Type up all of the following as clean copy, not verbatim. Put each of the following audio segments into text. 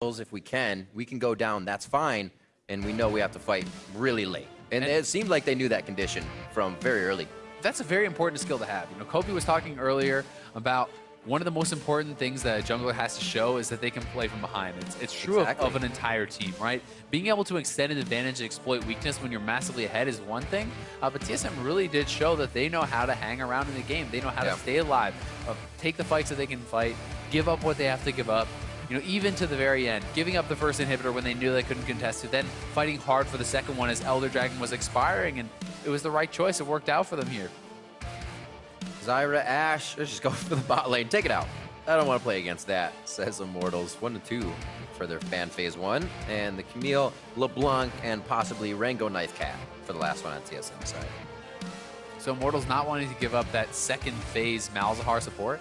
if we can go down, that's fine, and we know we have to fight really late. And it seemed like they knew that condition from very early. That's a very important skill to have. You know, Kobe was talking earlier about one of the most important things that a jungler has to show is that they can play from behind. It's true of an entire team, right? Being able to extend an advantage and exploit weakness when you're massively ahead is one thing, but TSM really did show that they know how to hang around in the game. They know how to stay alive, take the fights that they can fight, give up what they have to give up. You know, even to the very end, giving up the first inhibitor when they knew they couldn't contest it, then fighting hard for the second one as Elder Dragon was expiring, and it was the right choice. It worked out for them here. Zyra, Ashe, let's just go for the bot lane. Take it out. I don't want to play against that, says Immortals. 1-2 for their fan phase 1. And the Camille, LeBlanc, and possibly Rango Knife Cat for the last one on TSM side. So Immortals not wanting to give up that second phase Malzahar support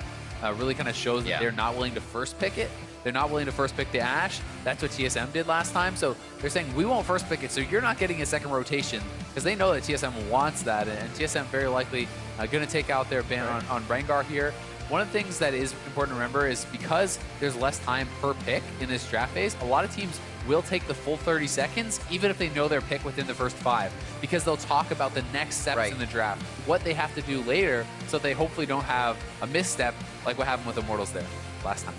really kind of shows that they're not willing to first pick it. They're not willing to first pick the Ashe. That's what TSM did last time. So they're saying, we won't first pick it, so you're not getting a second rotation, because they know that TSM wants that, and TSM very likely going to take out their ban on Rengar here. One of the things that is important to remember is because there's less time per pick in this draft phase, a lot of teams will take the full 30 seconds, even if they know their pick within the first 5, because they'll talk about the next steps in the draft, what they have to do later, so they hopefully don't have a misstep like what happened with Immortals there last time.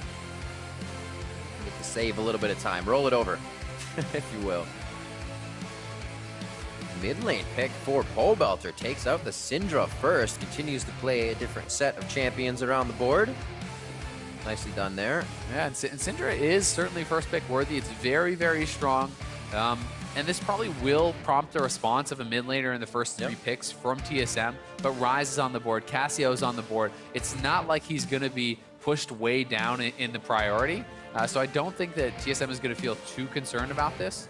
To save a little bit of time. Roll it over, if you will. Mid lane pick for Pobelter takes out the Syndra first. Continues to play a different set of champions around the board. Nicely done there. Yeah, and Syndra is certainly first pick worthy. It's very, very strong. And this probably will prompt a response of a mid laner in the first 3 picks from TSM. But Ryze is on the board. Cassio's on the board. It's not like he's going to be pushed way down in the priority. So I don't think that TSM is going to feel too concerned about this.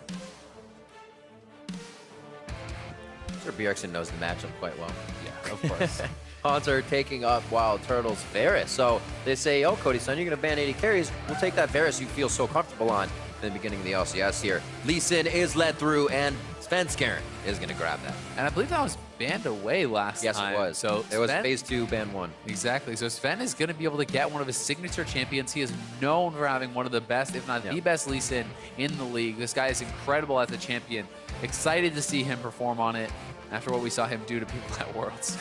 Sure, Bjergsen knows the matchup quite well. Yeah, of course. Haunter taking up Wild Turtle's Varus. So they say, oh, Cody Sun, you're going to ban 80 carries. We'll take that Varus you feel so comfortable on in the beginning of the LCS here. Lee Sin is led through, and Svenskeren is going to grab that. And I believe that was banned away last time. Yes, it was. So it was phase 2, ban 1. Exactly. So Sven is going to be able to get one of his signature champions. He is known for having one of the best, if not the best, Lee Sin in the league. This guy is incredible as a champion. Excited to see him perform on it after what we saw him do to people at Worlds.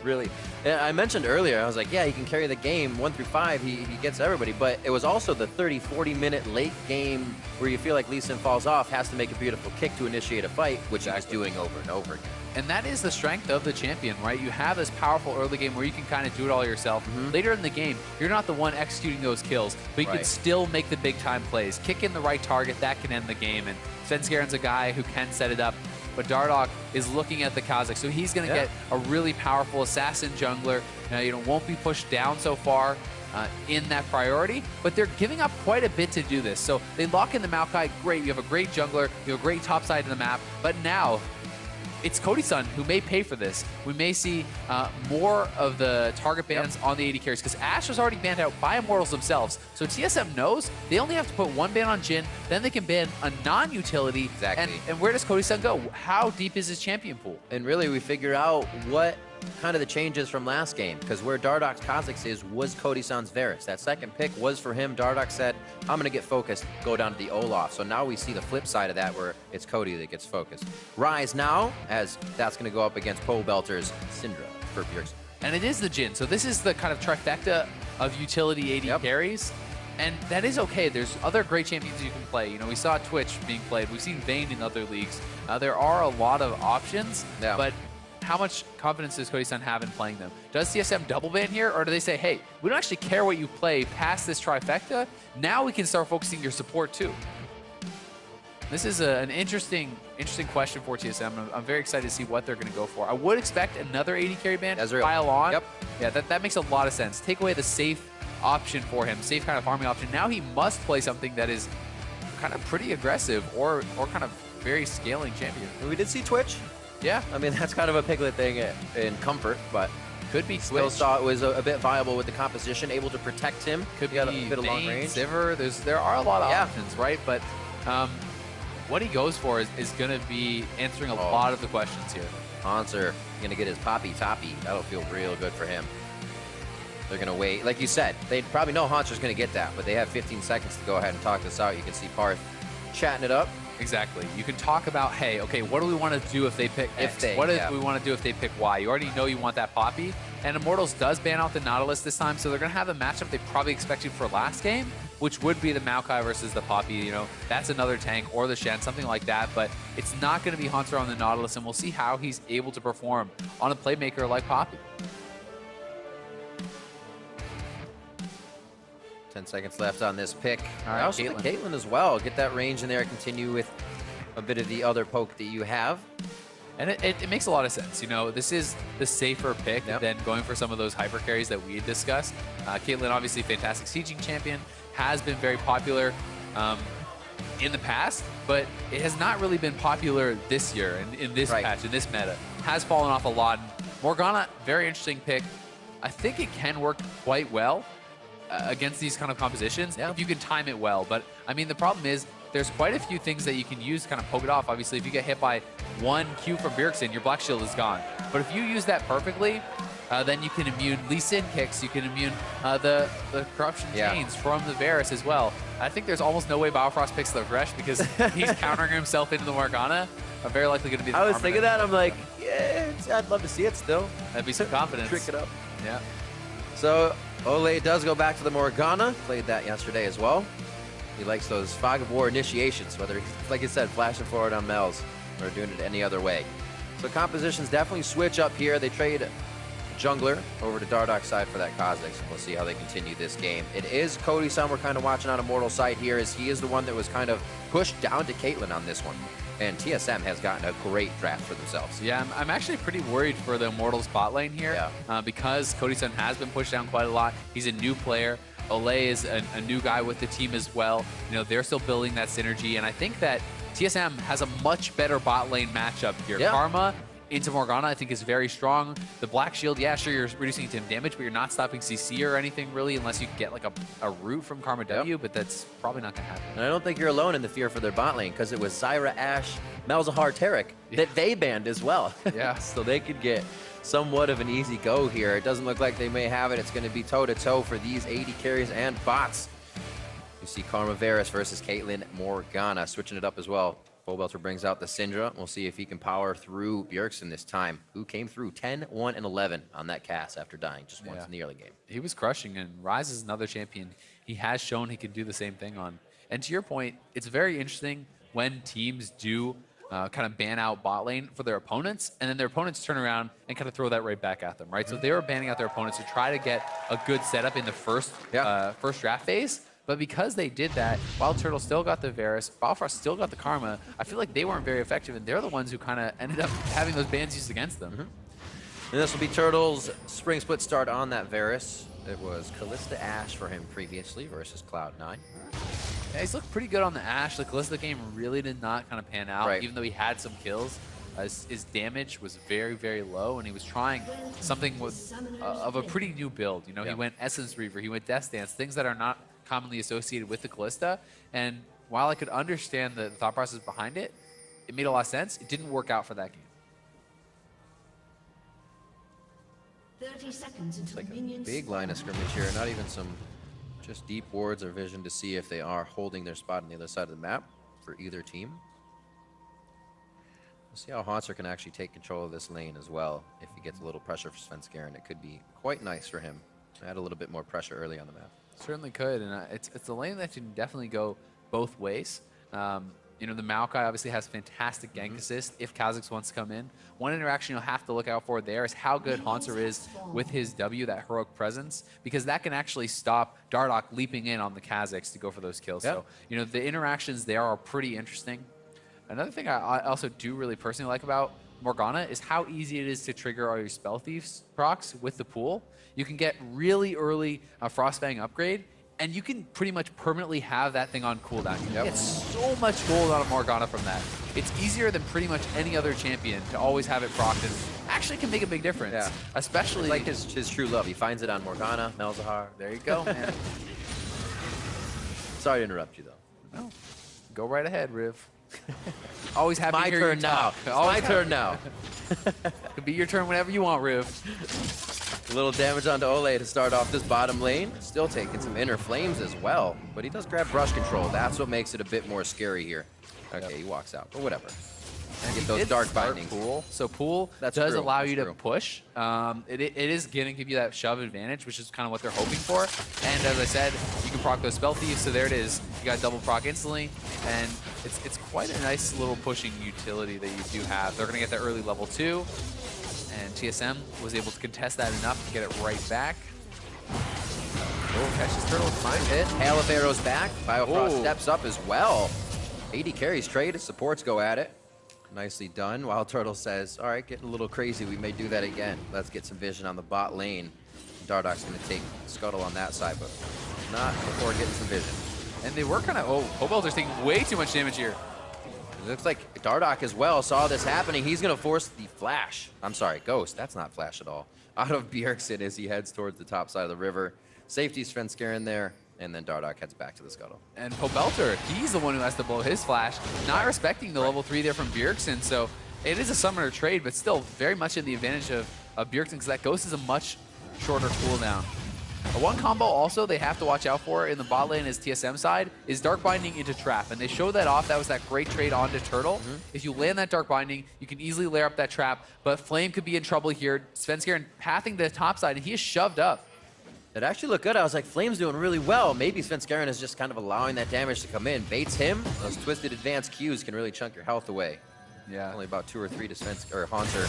Really. And I mentioned earlier, I was like, yeah, he can carry the game 1 through 5. He gets everybody. But it was also the 30-40 minute late game where you feel like Lee Sin falls off, has to make a beautiful kick to initiate a fight, which he's doing over and over again. And that is the strength of the champion, right? You have this powerful early game where you can kind of do it all yourself. Later in the game, you're not the one executing those kills, but you can still make the big time plays. Kick in the right target, that can end the game. And Svenskaren's a guy who can set it up. But Dardoch is looking at the Kazakh, so he's going to get a really powerful assassin jungler. You know, won't be pushed down so far in that priority, but they're giving up quite a bit to do this. So they lock in the Maokai, great, you have a great jungler, you have a great top side of the map, but now it's Cody Sun who may pay for this. We may see more of the target bans on the 80 carries, because Ashe was already banned out by Immortals themselves. So TSM knows they only have to put 1 ban on Jhin, then they can ban a non-utility. Exactly. And where does Cody Sun go? How deep is his champion pool? And really, we figure out what kind of the changes from last game, because where Dardoch's Kha'Zix was Cody Sun's Varus. That second pick was for him. Dardoch said, I'm going to get focused, go down to the Olaf. So now we see the flip side of that, where it's Cody that gets focused. Ryze now, as that's going to go up against Pobelter's Syndra for Bjergsen. And it is the Jhin. So this is the kind of trifecta of utility 80 carries. And that is okay. There's other great champions you can play. You know, we saw Twitch being played. We've seen Vayne in other leagues. There are a lot of options, but how much confidence does Cody Sun have in playing them? Does TSM double ban here, or do they say, hey, we don't actually care what you play past this trifecta, now we can start focusing your support too? This is an interesting question for TSM. I'm very excited to see what they're going to go for. I would expect another 80 carry ban to pile on. Yeah, that makes a lot of sense. Take away the safe option for him, safe kind of farming option. Now he must play something that is kind of pretty aggressive or kind of very scaling champion. We did see Twitch. Yeah, I mean, that's kind of a Piglet thing in comfort, but could be still saw it was a bit viable with the composition, able to protect him. Could be a bit of long range. Sivir. There are a lot of options, right? But what he goes for is going to be answering a lot of the questions here. Haunter going to get his poppy toppy. That'll feel real good for him. They're going to wait. Like you said, they probably know Haunter's going to get that, but they have 15 seconds to go ahead and talk this out. You can see Parth chatting it up. Exactly. You can talk about, hey, okay, what do we want to do if they pick X? What do we want to do if they pick Y? You already know you want that Poppy. And Immortals does ban out the Nautilus this time, so they're going to have a matchup they probably expected for last game, which would be the Maokai versus the Poppy. You know, that's another tank, or the Shen, something like that. But it's not going to be Haunter on the Nautilus, and we'll see how he's able to perform on a playmaker like Poppy. 10 seconds left on this pick. All right, also Caitlyn as well. Get that range in there. Continue with a bit of the other poke that you have. And it makes a lot of sense. You know, this is the safer pick than going for some of those hyper carries that we discussed. Caitlyn, obviously fantastic sieging champion, has been very popular in the past, but it has not really been popular this year in this patch, in this meta. Has fallen off a lot. Morgana, very interesting pick. I think it can work quite well against these kind of compositions if you can time it well. But I mean, the problem is there's quite a few things that you can use to kind of poke it off. Obviously, if you get hit by one Q from Bjergsen, your Black Shield is gone. But if you use that perfectly, then you can immune Lee Sin kicks, you can immune the Corruption Chains from the Varus as well. I think there's almost no way Biofrost picks the Thresh because he's countering himself into the Morgana. I'm very likely going to be the I was thinking that. I'm like, yeah, I'd love to see it still. That'd be some confidence. Trick it up. Yeah. So Ole does go back to the Morgana. Played that yesterday as well. He likes those Fog of War initiations, whether he's, like I said, flashing forward on Mel's or doing it any other way. So compositions definitely switch up here. They trade jungler over to Dardoch's side for that Kha'Zix. We'll see how they continue this game. It is Cody's we're kind of watching on Immortal's side here, as he is the one that was kind of pushed down to Caitlyn on this one. And TSM has gotten a great draft for themselves. Yeah, I'm actually pretty worried for the Immortals bot lane here because Cody-san has been pushed down quite a lot. He's a new player. Ole is a new guy with the team as well. You know, they're still building that synergy, and I think that TSM has a much better bot lane matchup here. Karma into Morgana, I think, is very strong. The Black Shield, yeah, sure, you're reducing team damage, but you're not stopping CC or anything really, unless you get like a root from Karma W, but that's probably not going to happen. And I don't think you're alone in the fear for their bot lane, because it was Zyra, Ashe, Malzahar, Taric that they banned as well. Yeah. So they could get somewhat of an easy go here. It doesn't look like they may have it. It's going to be toe-to-toe for these 80 carries and bots. You see Karma Varus versus Caitlyn Morgana, switching it up as well. Fullbelter brings out the Syndra. We'll see if he can power through Bjergsen this time, who came through 10, 1, and 11 on that cast after dying just once in the early game. He was crushing, and Ryze is another champion he has shown he can do the same thing on. And to your point, it's very interesting when teams do kind of ban out bot lane for their opponents, and then their opponents turn around and kind of throw that right back at them, right? So they were banning out their opponents to try to get a good setup in the first draft phase. But because they did that, Wild Turtle still got the Varus, Biofrost still got the Karma, I feel like they weren't very effective, and they're the ones who kind of ended up having those bans used against them. And this will be Turtle's spring split start on that Varus. It was Kalista Ashe for him previously versus Cloud9. Yeah, he's looked pretty good on the Ashe. The Kalista game really did not kind of pan out, even though he had some kills. His damage was very, very low, and he was trying something with of a pretty new build. You know, he went Essence Reaver, he went Death Dance, things that are not commonly associated with the Kalista. And while I could understand the thought process behind it, it made a lot of sense. It didn't work out for that game. 30 seconds until it's like a big line of scrimmage here, not even some just deep wards or vision to see if they are holding their spot on the other side of the map for either team. We'll see how Haunter can actually take control of this lane as well. If he gets a little pressure for Svenskeren, it could be quite nice for him to add a little bit more pressure early on the map. Certainly could, and it's a lane that can definitely go both ways. You know, the Maokai obviously has fantastic gank assist if Kha'Zix wants to come in. One interaction you'll have to look out for there is how good Haunter is with his W, that heroic presence, because that can actually stop Dardoch leaping in on the Kha'Zix to go for those kills. So, you know, the interactions there are pretty interesting. Another thing I also do really personally like about Morgana is how easy it is to trigger all your Spell Thieves procs with the pool. You can get really early Frostfang upgrade, and you can pretty much permanently have that thing on cooldown. You get so much gold out of Morgana from that. It's easier than pretty much any other champion to always have it procced, and actually can make a big difference. Especially it's like his true love. He finds it on Morgana, Malzahar. There you go, man. Sorry to interrupt you, though. No, go right ahead, Riv. Always happy my to hear turn you now. talk. It's my turn now. Could be your turn whenever you want, Riv. A little damage onto Ole to start off this bottom lane. Still taking some inner flames as well, but he does grab brush control. That's what makes it a bit more scary here. Okay, he walks out, but whatever. And get those dark bindings. Pool. So pool does allow you to push. It is going to give you that shove advantage, which is kind of what they're hoping for. And as I said, you can proc those spell thieves. So there it is. You got double proc instantly, and it's quite a nice little pushing utility that you do have. They're going to get that early level 2, and TSM was able to contest that enough to get it right back. Oh, catches Turtle with fine hit. Hail of arrows back. Biofrost steps up as well. AD carries trade. His supports go at it. Nicely done. Wild Turtle says, all right, getting a little crazy. We may do that again. Let's get some vision on the bot lane. Dardoch's going to take Scuttle on that side, but not before getting some vision. And they were kind of, Pobelter's taking way too much damage here. It looks like Dardoch as well saw this happening. He's going to force the flash. I'm sorry, Ghost. That's not flash at all. Out of Bjergsen as he heads towards the top side of the river. Safety Svenskeren there. And then Dardoch heads back to the Scuttle. And Pobelter, he's the one who has to blow his flash, not respecting the level 3 there from Bjergsen. So it is a summoner trade, but still very much in the advantage of Bjergsen, because that Ghost is a much shorter cooldown. One combo also they have to watch out for in the bot lane is TSM side is Dark Binding into Trap. And they showed that off. That was that great trade onto Turtle. If you land that Dark Binding, you can easily layer up that trap. But Flame could be in trouble here. Svenskeren pathing the top side, and he is shoved up. It actually looked good. I was like, Flame's doing really well. Maybe Svenskeren is just kind of allowing that damage to come in. Baits him. Those twisted advanced Qs can really chunk your health away. Yeah. Only about 2 or 3 to Haunter.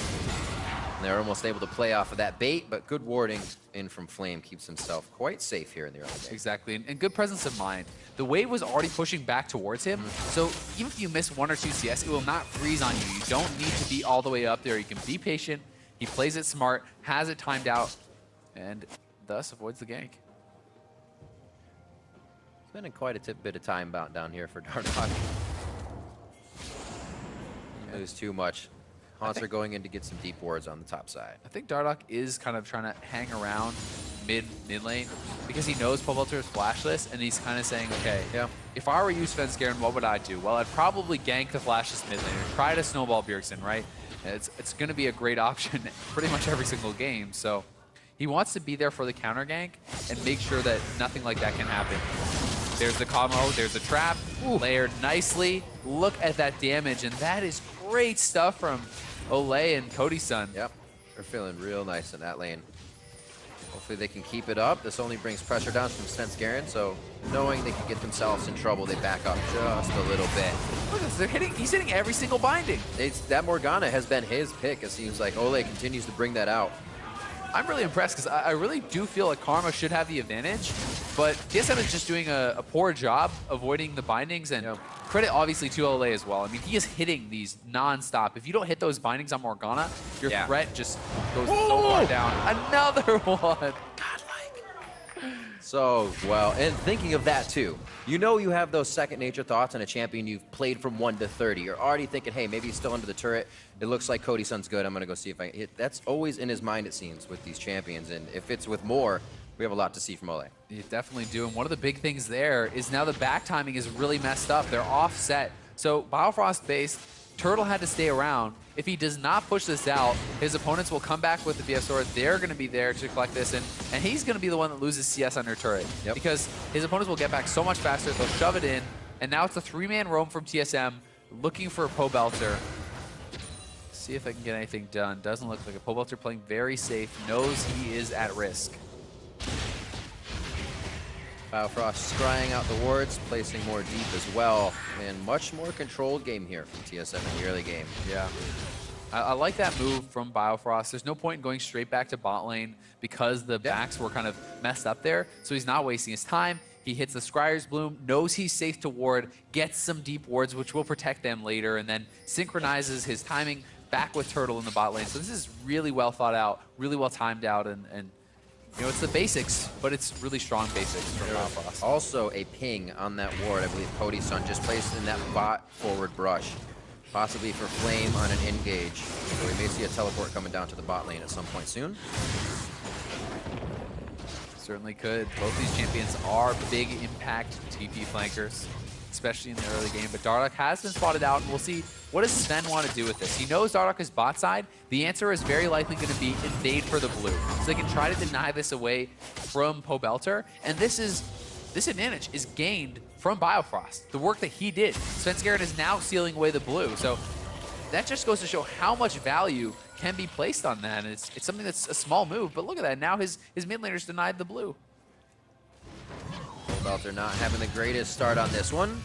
And they're almost able to play off of that bait, but good warding in from Flame keeps himself quite safe here in the early game. Exactly, and good presence of mind. The wave was already pushing back towards him, so even if you miss 1 or 2 CS, it will not freeze on you. You don't need to be all the way up there. You can be patient. He plays it smart, has it timed out, and thus avoids the gank. Spending quite a bit of time down here for Dardoch. Lose too much. Haunter going in to get some deep wards on the top side. I think Dardoch is kind of trying to hang around mid lane because he knows Pobelter is flashless, and he's kind of saying, okay, if I were you, Svenskeren, what would I do? Well, I'd probably gank the flashless mid laner, try to snowball Bjergsen, right? It's going to be a great option pretty much every single game, so he wants to be there for the counter gank and make sure that nothing like that can happen. There's the combo, there's the trap, layered nicely. Look at that damage, and that is great stuff from Olay and Cody-san. Yep, they're feeling real nice in that lane. Hopefully they can keep it up. This only brings pressure down from Svenskeren, so knowing they can get themselves in trouble, they back up just a little bit. Look at this, he's hitting every single binding. That Morgana has been his pick. It seems like Olay continues to bring that out. I'm really impressed because I really do feel like Karma should have the advantage, but TSM is just doing a poor job avoiding the bindings, and credit obviously to Olay as well. I mean, he is hitting these non-stop. If you don't hit those bindings on Morgana, your threat just goes so far down. Another one. So, well, and thinking of that too, you know you have those second nature thoughts on a champion you've played from 1 to 30. You're already thinking, hey, maybe he's still under the turret. It looks like Cody-san's good. I'm going to go see if I can hit. That's always in his mind, it seems, with these champions. And if it's with more, we have a lot to see from Ole. You definitely do. And one of the big things there is now the back timing is really messed up. They're offset. So Biofrost base, Turtle had to stay around. If he does not push this out, his opponents will come back with the BF Sword. They're going to be there to collect this, and he's going to be the one that loses CS on your turret. Because his opponents will get back so much faster, they'll shove it in, and now it's a 3-man roam from TSM looking for Pobelter. See if I can get anything done. Doesn't look like a Pobelter playing very safe, knows he is at risk. Biofrost scrying out the wards, placing more deep as well, and much more controlled game here from TSM in the early game. Yeah. I like that move from Biofrost. There's no point in going straight back to bot lane because the backs were kind of messed up there, so he's not wasting his time. He hits the Scryer's Bloom, knows he's safe to ward, gets some deep wards, which will protect them later, and then synchronizes his timing back with Turtle in the bot lane. So this is really well thought out, really well timed out, and you know, it's the basics, but it's really strong basics from Biofrost. Also a ping on that ward, I believe Cody-san just placed in that bot forward brush. Possibly for Flame on an engage. So we may see a teleport coming down to the bot lane at some point soon. Certainly could. Both these champions are big impact TP flankers. especially in the early game. But Dardoch has been spotted out, and we'll see what does Sven want to do with this. He knows Dardoch is bot side. The answer is very likely going to be invade for the blue. So they can try to deny this away from Pobelter. And this advantage is gained from Biofrost. The work that he did. Svenskeren is now sealing away the blue. So that just goes to show how much value can be placed on that. And it's something that's a small move, but look at that. Now his mid laner's denied the blue. Belter not having the greatest start on this one.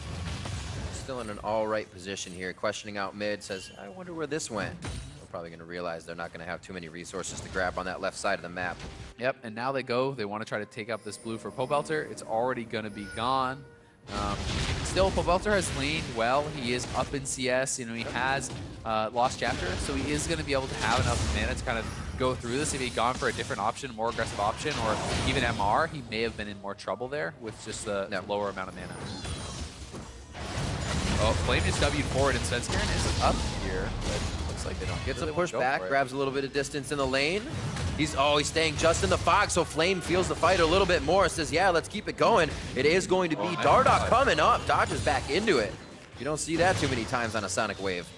Still in an all right position here. Questioning out mid, says, I wonder where this went. We're probably going to realize they're not going to have too many resources to grab on that left side of the map. Yep, and now they want to try to take up this blue for Pobelter. It's already going to be gone. Still, Pobelter has leaned well. He is up in CS. You know, he has lost chapter, so he is going to be able to have enough mana to kind of go through this. If he'd gone for a different option, more aggressive option, or even MR, he may have been in more trouble there with just the lower amount of mana. Oh, Flame just W'd forward, and Svenskeren is up here, but looks like they don't Gets really a push back, grabs a little bit of distance in the lane. He's staying just in the fog, so Flame feels the fight a little bit more. Says, yeah, let's keep it going. It is going to be Dardoch coming up. Dodges back into it. You don't see that too many times on a Sonic Wave.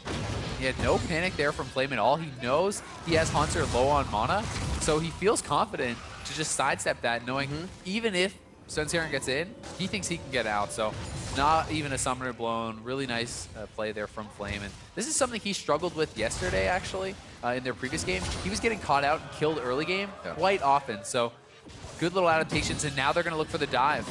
He had no panic there from Flame at all. He knows he has Haunter low on mana, so he feels confident to just sidestep that, knowing even if Svenskeren gets in, he thinks he can get out. So not even a summoner blown. Really nice play there from Flame. And this is something he struggled with yesterday, actually, in their previous game. He was getting caught out and killed early game quite often. So good little adaptations, and now they're going to look for the dive.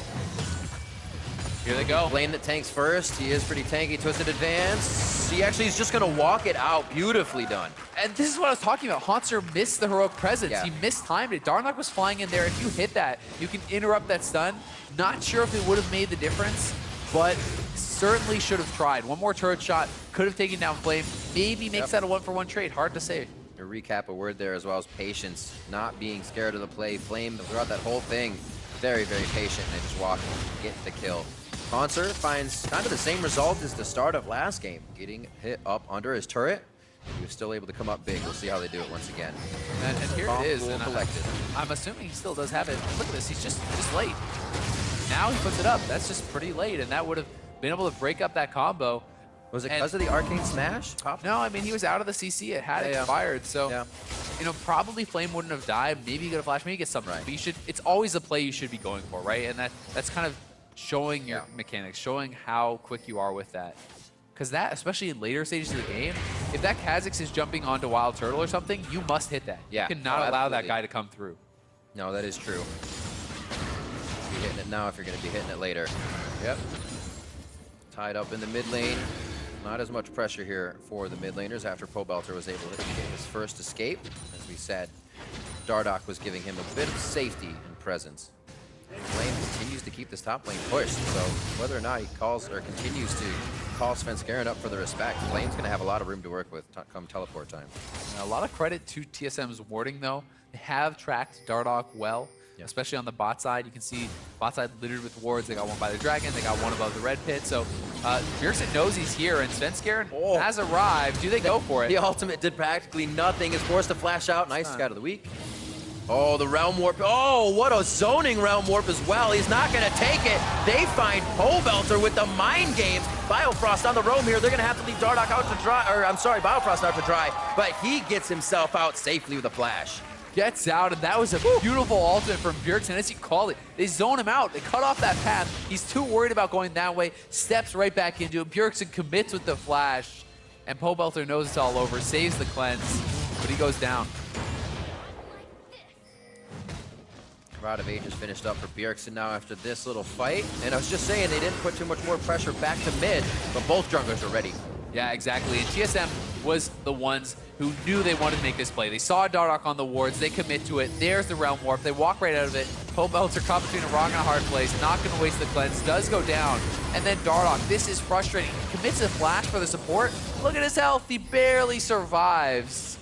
Here they go. Lane that tanks first. He is pretty tanky. Twisted advance. He actually is just going to walk it out. Beautifully done. And this is what I was talking about. Haunter missed the heroic presence. Yeah. He mistimed it. Dardoch was flying in there. If you hit that, you can interrupt that stun. Not sure if it would have made the difference, but certainly should have tried. One more turret shot could have taken down Flame. Maybe makes that a 1-for-1 trade. Hard to say. To recap a word there as well as patience. Not being scared of the play. Flame throughout that whole thing. Very, very patient and just walking, get the kill. Haunter finds kind of the same result as the start of last game. Getting hit up under his turret. He was still able to come up big. We'll see how they do it once again. And here it is. And collected. I'm assuming he still does have it. Look at this. He's just late. Now he puts it up. That's just pretty late. And that would have been able to break up that combo. Was it because of the arcane smash? No, I mean, he was out of the CC. It had expired. So, you know, probably Flame wouldn't have died. Maybe you get a flash. Maybe you get something. But you should, it's always a play you should be going for, right? And that's kind of showing your mechanics, showing how quick you are with that. Because that, especially in later stages of the game, if that Kha'Zix is jumping onto Wild Turtle or something, you must hit that. Yeah. You cannot allow that guy to come through. No, that is true. Be hitting it now if you're going to be hitting it later. Yep. Tied up in the mid lane. Not as much pressure here for the mid laners after Pobelter was able to get his first escape. As we said, Dardoch was giving him a bit of safety and presence. Flame continues to keep this top lane pushed, so whether or not he calls or continues to call Svenskeren up for the respect, Flame's going to have a lot of room to work with come teleport time. And a lot of credit to TSM's warding, though. They have tracked Dardoch well, especially on the bot side. You can see bot side littered with wards. They got one by the dragon. They got one above the red pit. So Bjergsen knows he's here, and Svenskeren has arrived. Do they go for it? The ultimate did practically nothing. Is forced to flash out. Nice scout of the week. Oh, the Realm Warp. Oh, what a zoning Realm Warp as well. He's not going to take it. They find Pobelter with the mind games. Biofrost on the roam here. They're going to have to leave Dardoch out to dry. Or, I'm sorry, Biofrost out to dry. But he gets himself out safely with a flash. Gets out, and that was a beautiful ultimate from Bjergsen, as you call it. They zone him out. They cut off that path. He's too worried about going that way. Steps right back into it. Bjergsen commits with the flash. And Pobelter knows it's all over. Saves the cleanse, but he goes down. Rod of Ages finished up for Bjergsen now after this little fight. And I was just saying, they didn't put too much more pressure back to mid, but both junglers are ready. Yeah, exactly. And TSM was the ones who knew they wanted to make this play. They saw Dardoch on the wards. They commit to it. There's the Realm Warp. They walk right out of it. Pobelter caught between a rock and a hard place. Not going to waste the cleanse. Does go down. And then Dardoch. This is frustrating. Commits a flash for the support. Look at his health. He barely survives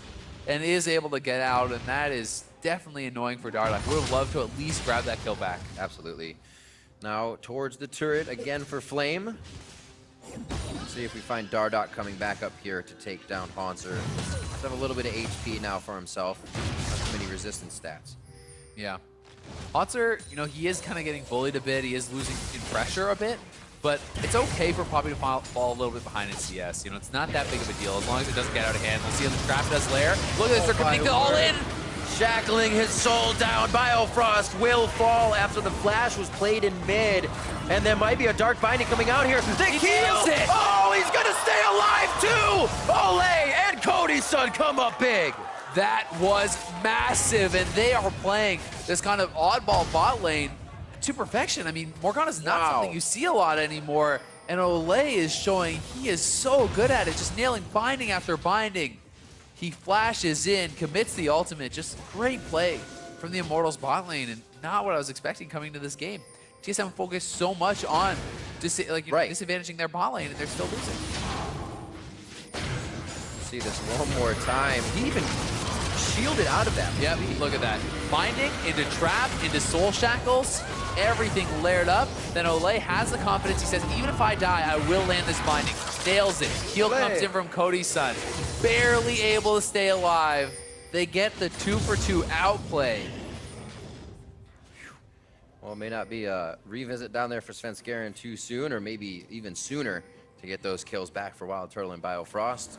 and is able to get out. And that is definitely annoying for Dardoch. Would have loved to at least grab that kill back. Absolutely. Now towards the turret again for Flame. Let's see if we find Dardoch coming back up here to take down Haunter. He's have a little bit of HP now for himself. Not too many resistance stats. Yeah. Haunter, you know, he is kind of getting bullied a bit. He is losing in pressure a bit. But it's okay for Poppy to fall a little bit behind in CS. You know, it's not that big of a deal as long as it doesn't get out of hand. We'll see how the trap does lair. Look at this, they're committing to all in. Shackling his soul down. Biofrost will fall after the flash was played in mid. And there might be a dark binding coming out here. They kills it! Oh, he's gonna stay alive too! Olay and Cody's son come up big. That was massive, and they are playing this kind of oddball bot lane to perfection. I mean, Morgana's not something you see a lot anymore, and Olay is showing he is so good at it, just nailing binding after binding. He flashes in, commits the ultimate, just great play from the Immortals bot lane, and not what I was expecting coming to this game. TSM focused so much on disadvantaging their bot lane, and they're still losing. See this one more time. He even shielded out of that. Yep, look at that. Binding into trap, into soul shackles, everything layered up. Then Olay has the confidence. He says, even if I die, I will land this binding. Nails it. Heal comes in from Cody's son. Barely able to stay alive. They get the 2-for-2 outplay. Well, it may not be a revisit down there for Svenskeren too soon, or maybe even sooner to get those kills back for Wild Turtle and Biofrost.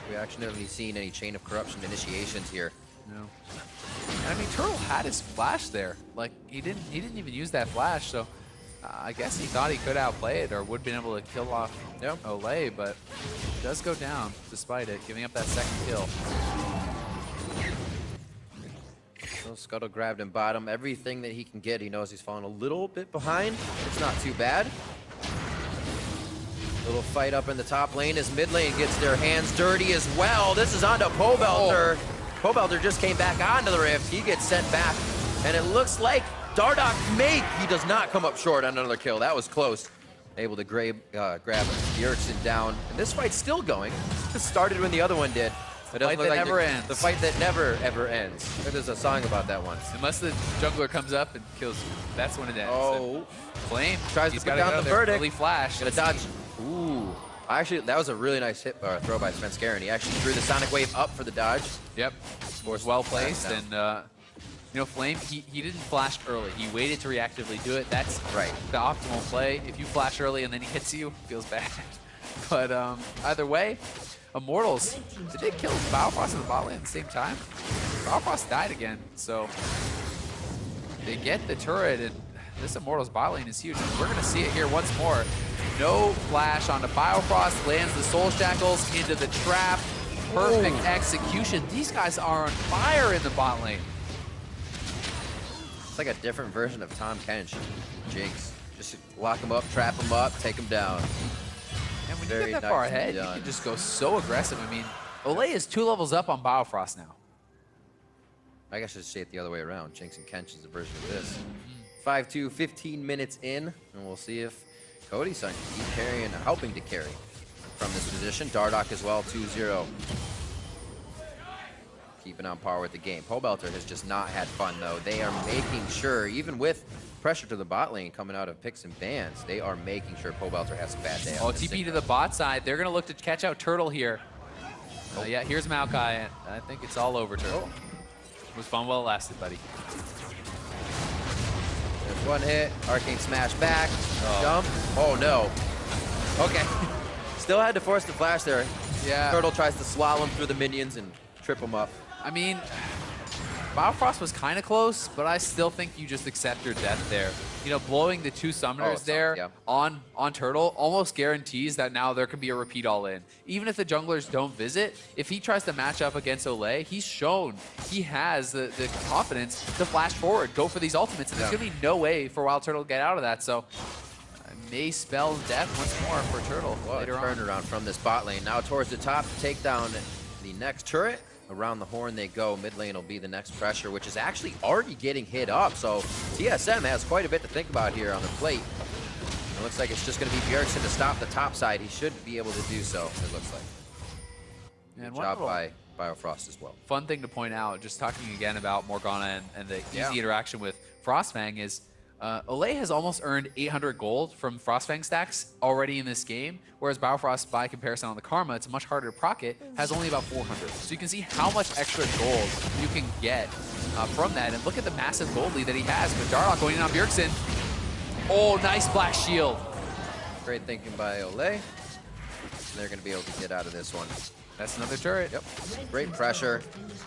We actually haven't seen any Chain of Corruption initiations here. No. And I mean, Turtle had his flash there. Like, he didn't even use that flash, so I guess he thought he could outplay it or would have been able to kill off Olay, but it does go down despite it, giving up that second kill. So Scuttle grabbed him bottom. Everything that he can get, he knows he's falling a little bit behind. It's not too bad. Little fight up in the top lane as mid lane gets their hands dirty as well. This is onto Pobelter. Pobelter just came back onto the Rift. He gets sent back, and it looks like Dardoch he does not come up short on another kill. That was close. Able to grab Bjergsen down. And this fight's still going. This started when the other one did. The fight that never ends. The fight that never, ever ends. There's a song about that once. Unless the jungler comes up and kills you. That's when it ends. Oh. And Flame tries to put down the verdict. Early flash. Gonna dodge. Ooh. Actually, that was a really nice hit throw by Svenskeren. He actually threw the Sonic Wave up for the dodge. Yep. Was well placed, and you know, Flame, he didn't flash early. He waited to reactively do it. That's the optimal play. If you flash early and then he hits you, it feels bad. But either way, Immortals, did they kill Biofrost and the bot lane at the same time? Biofrost died again, so they get the turret, and this Immortals bot lane is huge. We're gonna see it here once more. No flash onto Biofrost, lands the Soul Shackles into the trap. Perfect execution. These guys are on fire in the bot lane. It's like a different version of Tom Kench. Jinx. Just lock him up, trap him up, take him down. And when you get that far ahead, you can just go so aggressive. I mean, Olay is 2 levels up on Biofrost now. I guess I should say it the other way around. Jinx and Kench is a version of this. 5-2, 15 minutes in, and we'll see if Cody's son can keep carrying, helping to carry from this position. Dardoch as well, 2-0. Keeping on par with the game. Pobelter has just not had fun, though. They are making sure, even with pressure to the bot lane coming out of picks and bans, they are making sure Pobelter has a bad day. Oh, TP to the bot side. They're going to look to catch out Turtle here. Yeah, here's Maokai, and I think it's all over, Turtle. It was fun while it lasted, buddy. There's one hit. Arcane smash back. Jump. Oh, no. Okay. Still had to force the flash there. Yeah. Turtle tries to slalom through the minions and trip them up. I mean, Biofrost was kind of close, but I still think you just accept your death there. You know, blowing the 2 summoners there on Turtle almost guarantees that now there can be a repeat all-in. Even if the junglers don't visit, if he tries to match up against Olay, he's shown he has the confidence to flash forward, go for these ultimates, and there's going to be no way for Wild Turtle to get out of that. So may spell death once more for Turtle later on. Turnaround from this bot lane. Now towards the top to take down the next turret. Around the horn they go. Mid lane will be the next pressure, which is actually already getting hit up. So TSM has quite a bit to think about here on the plate. It looks like it's just going to be Bjergsen to stop the top side. He should be able to do so, it looks like. Good job by Biofrost as well. Fun thing to point out, just talking again about Morgana and the easy interaction with Frostfang is Olay has almost earned 800 gold from Frostfang stacks already in this game, whereas Biofrost, by comparison on the Karma, it's much harder to proc it, has only about 400. So you can see how much extra gold you can get from that. And look at the massive gold lead that he has with Dardoch going in on Bjergsen. Oh, nice blast shield. Great thinking by Olay. They're going to be able to get out of this one. That's another turret. Yep. Great pressure.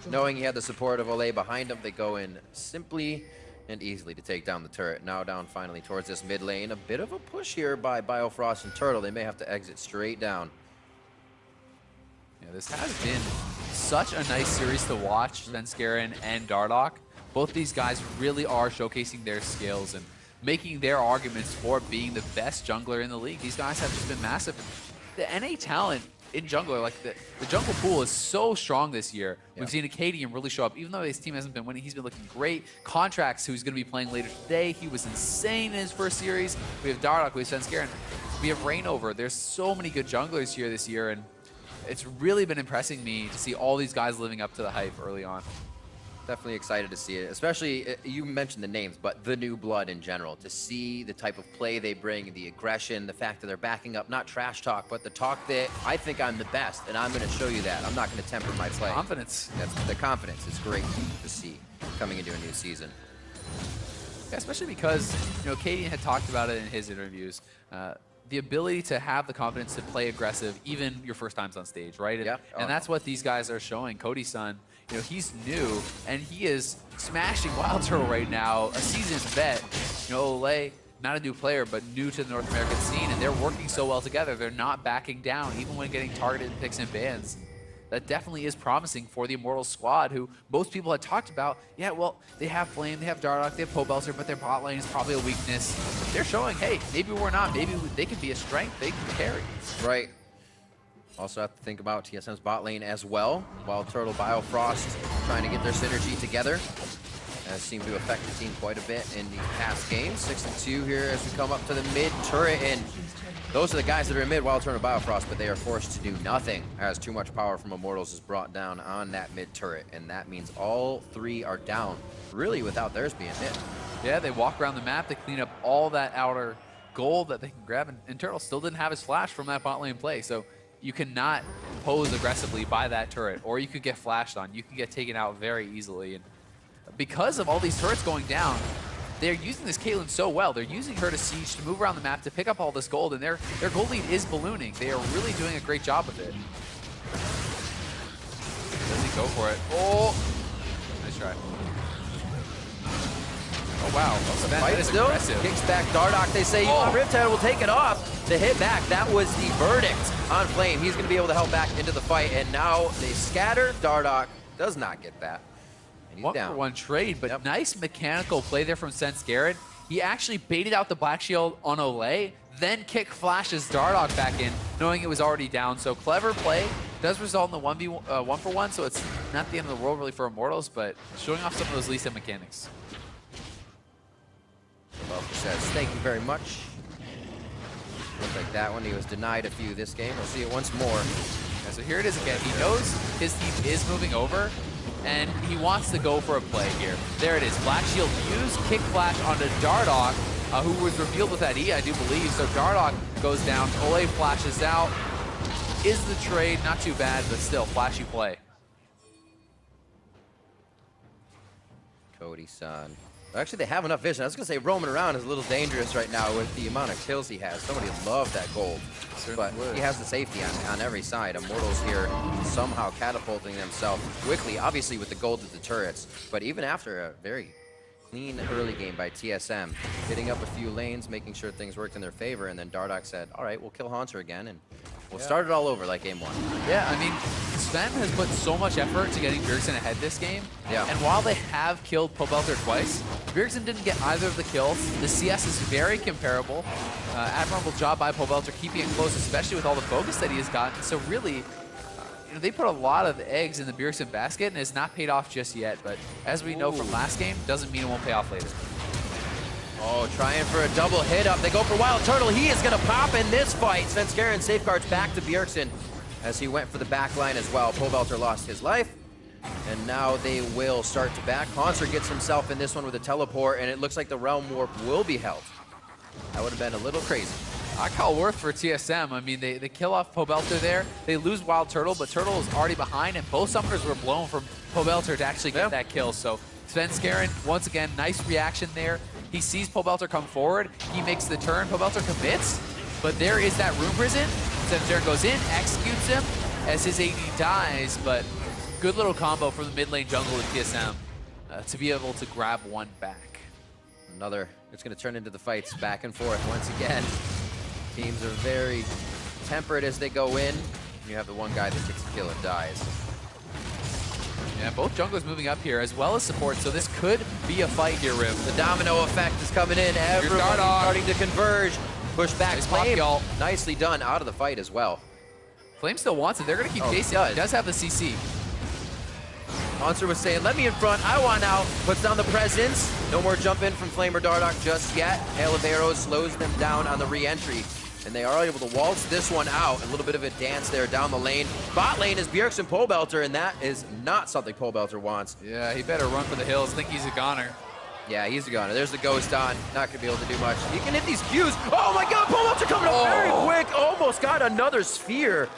Knowing he had the support of Olay behind him, they go in simply and easily to take down the turret. Now down finally towards this mid lane. A bit of a push here by Biofrost and Turtle. They may have to exit straight down. Yeah, this has been such a nice series to watch, Svenskeren and Dardoch. Both these guys really are showcasing their skills and making their arguments for being the best jungler in the league. These guys have just been massive. The NA talent in jungler, like the jungle pool is so strong this year. Yeah. We've seen Acadian really show up. Even though his team hasn't been winning, he's been looking great. Contracts, who's going to be playing later today. He was insane in his first series. We have Dardoch, we have Svenskeren, we have Rainover. There's so many good junglers here this year, and it's really been impressing me to see all these guys living up to the hype early on. Definitely excited to see it, especially, you mentioned the names, but the new blood in general, to see the type of play they bring, the aggression, the fact that they're backing up, not trash talk, but the talk that I think I'm the best, and I'm going to show you that. I'm not going to temper my play. Confidence. That's the confidence. It's great to see coming into a new season. Yeah, especially because, you know, Acadian had talked about it in his interviews. The ability to have the confidence to play aggressive, even your first times on stage, right? Yeah. And that's what these guys are showing. Cody's-san, you know, he's new, and he is smashing Wild Turtle right now, a seasoned vet. You know, Olay, not a new player, but new to the North American scene, and they're working so well together. They're not backing down, even when getting targeted in picks and bans. That definitely is promising for the Immortals squad, who most people had talked about. Yeah, well, they have Flame, they have Dardoch, they have Pobelter, but their bot lane is probably a weakness. They're showing, hey, maybe we're not. Maybe they can be a strength. They can carry. Right. Also have to think about TSM's bot lane as well. Wild Turtle, Biofrost trying to get their synergy together. Has seemed to affect the team quite a bit in the past games. 6-2 here as we come up to the mid turret, and those are the guys that are in mid, Wild Turtle and Biofrost, but they are forced to do nothing as too much power from Immortals is brought down on that mid turret, and that means all three are down, really without theirs being hit. Yeah, they walk around the map, they clean up all that outer gold that they can grab, and Turtle still didn't have his flash from that bot lane play, so you cannot pose aggressively by that turret, or you could get flashed on. You can get taken out very easily, and because of all these turrets going down, they're using this Caitlyn so well. They're using her to siege, to move around the map, to pick up all this gold, and their gold lead is ballooning. They are really doing a great job with it. Does he go for it? Oh! Nice try. Oh, wow. Fight still. Aggressive. Kicks back Dardoch. They say, you want Riptide will take it off. The hit back, that was the verdict on Flame. He's going to be able to help back into the fight, and now they scatter. Dardoch does not get that. One for one trade, but nice mechanical play there from Svenskeren. He actually baited out the Black Shield on Olay, then kick flashes Dardoch back in, knowing it was already down. So clever play. Does result in the 1 for 1, so it's not the end of the world really for Immortals, but showing off some of those Lisa mechanics. Welker says, thank you very much. Looks like that one, he was denied a few this game. We'll see it once more. Yeah, so here it is again. He knows his team is moving over, and he wants to go for a play here. There it is. Black Shield used kick flash onto Dardoch, who was revealed with that E, I do believe. So Dardoch goes down. Olay flashes out. Is the trade not too bad, but still, flashy play. Cody-san. Actually, they have enough vision. I was going to say roaming around is a little dangerous right now with the amount of kills he has. Somebody loved that gold. But he has the safety on every side. Immortals here somehow catapulting themselves quickly, obviously with the gold of the turrets. But even after a very clean early game by TSM, hitting up a few lanes, making sure things worked in their favor, and then Dardoch said, all right, we'll kill Haunter again, and we'll start it all over like game 1. Yeah, I mean, Sven has put so much effort to getting Bjergsen ahead this game. Yeah. And while they have killed Pobelter twice, Bjergsen didn't get either of the kills. The CS is very comparable. Admirable job by Pobelter keeping it close, especially with all the focus that he has gotten. So really, you know, they put a lot of eggs in the Bjergsen basket, and it's not paid off just yet. But as we know from last game, doesn't mean it won't pay off later. Oh, trying for a double hit up. They go for Wild Turtle. He is going to pop in this fight. Svenskeren safeguards back to Bjergsen as he went for the back line as well. Pobelter lost his life, and now they will start to back. Haunter gets himself in this one with a teleport, and it looks like the Realm Warp will be held. That would have been a little crazy. I call worth for TSM. I mean, they kill off Pobelter there. They lose Wild Turtle, but Turtle is already behind, and both summoners were blown from Pobelter to actually get that kill. So Svenskeren, once again, nice reaction there. He sees Pobelter come forward. He makes the turn. Pobelter commits, but there is that room prison. Sensor goes in, executes him as his AD dies, but good little combo from the mid lane jungle with TSM to be able to grab one back. It's going to turn into the fights back and forth once again. Teams are very temperate as they go in. You have the one guy that gets a kill and dies. Yeah, both junglers moving up here as well as support, so this could be a fight here, Riv. The domino effect is coming in. Everyone's starting to converge. Push back. Nice Flame. pop, Nicely done out of the fight as well. Flame still wants it. They're going to keep chasing. He does have the CC. Monster was saying, let me in front, I want out. Puts down the presence. No more jump in from Flame or Dardoch just yet. Hail of Arrows slows them down on the re-entry. And they are able to waltz this one out. A little bit of a dance there down the lane. Bot lane is Bjergsen Pole Belter, and that is not something Pole Belter wants. Yeah, he better run for the hills. I think he's a goner. Yeah, he's a goner. There's the ghost on. Not going to be able to do much. He can hit these Qs. Oh my god, Pole Belter coming up very quick. Almost got another sphere.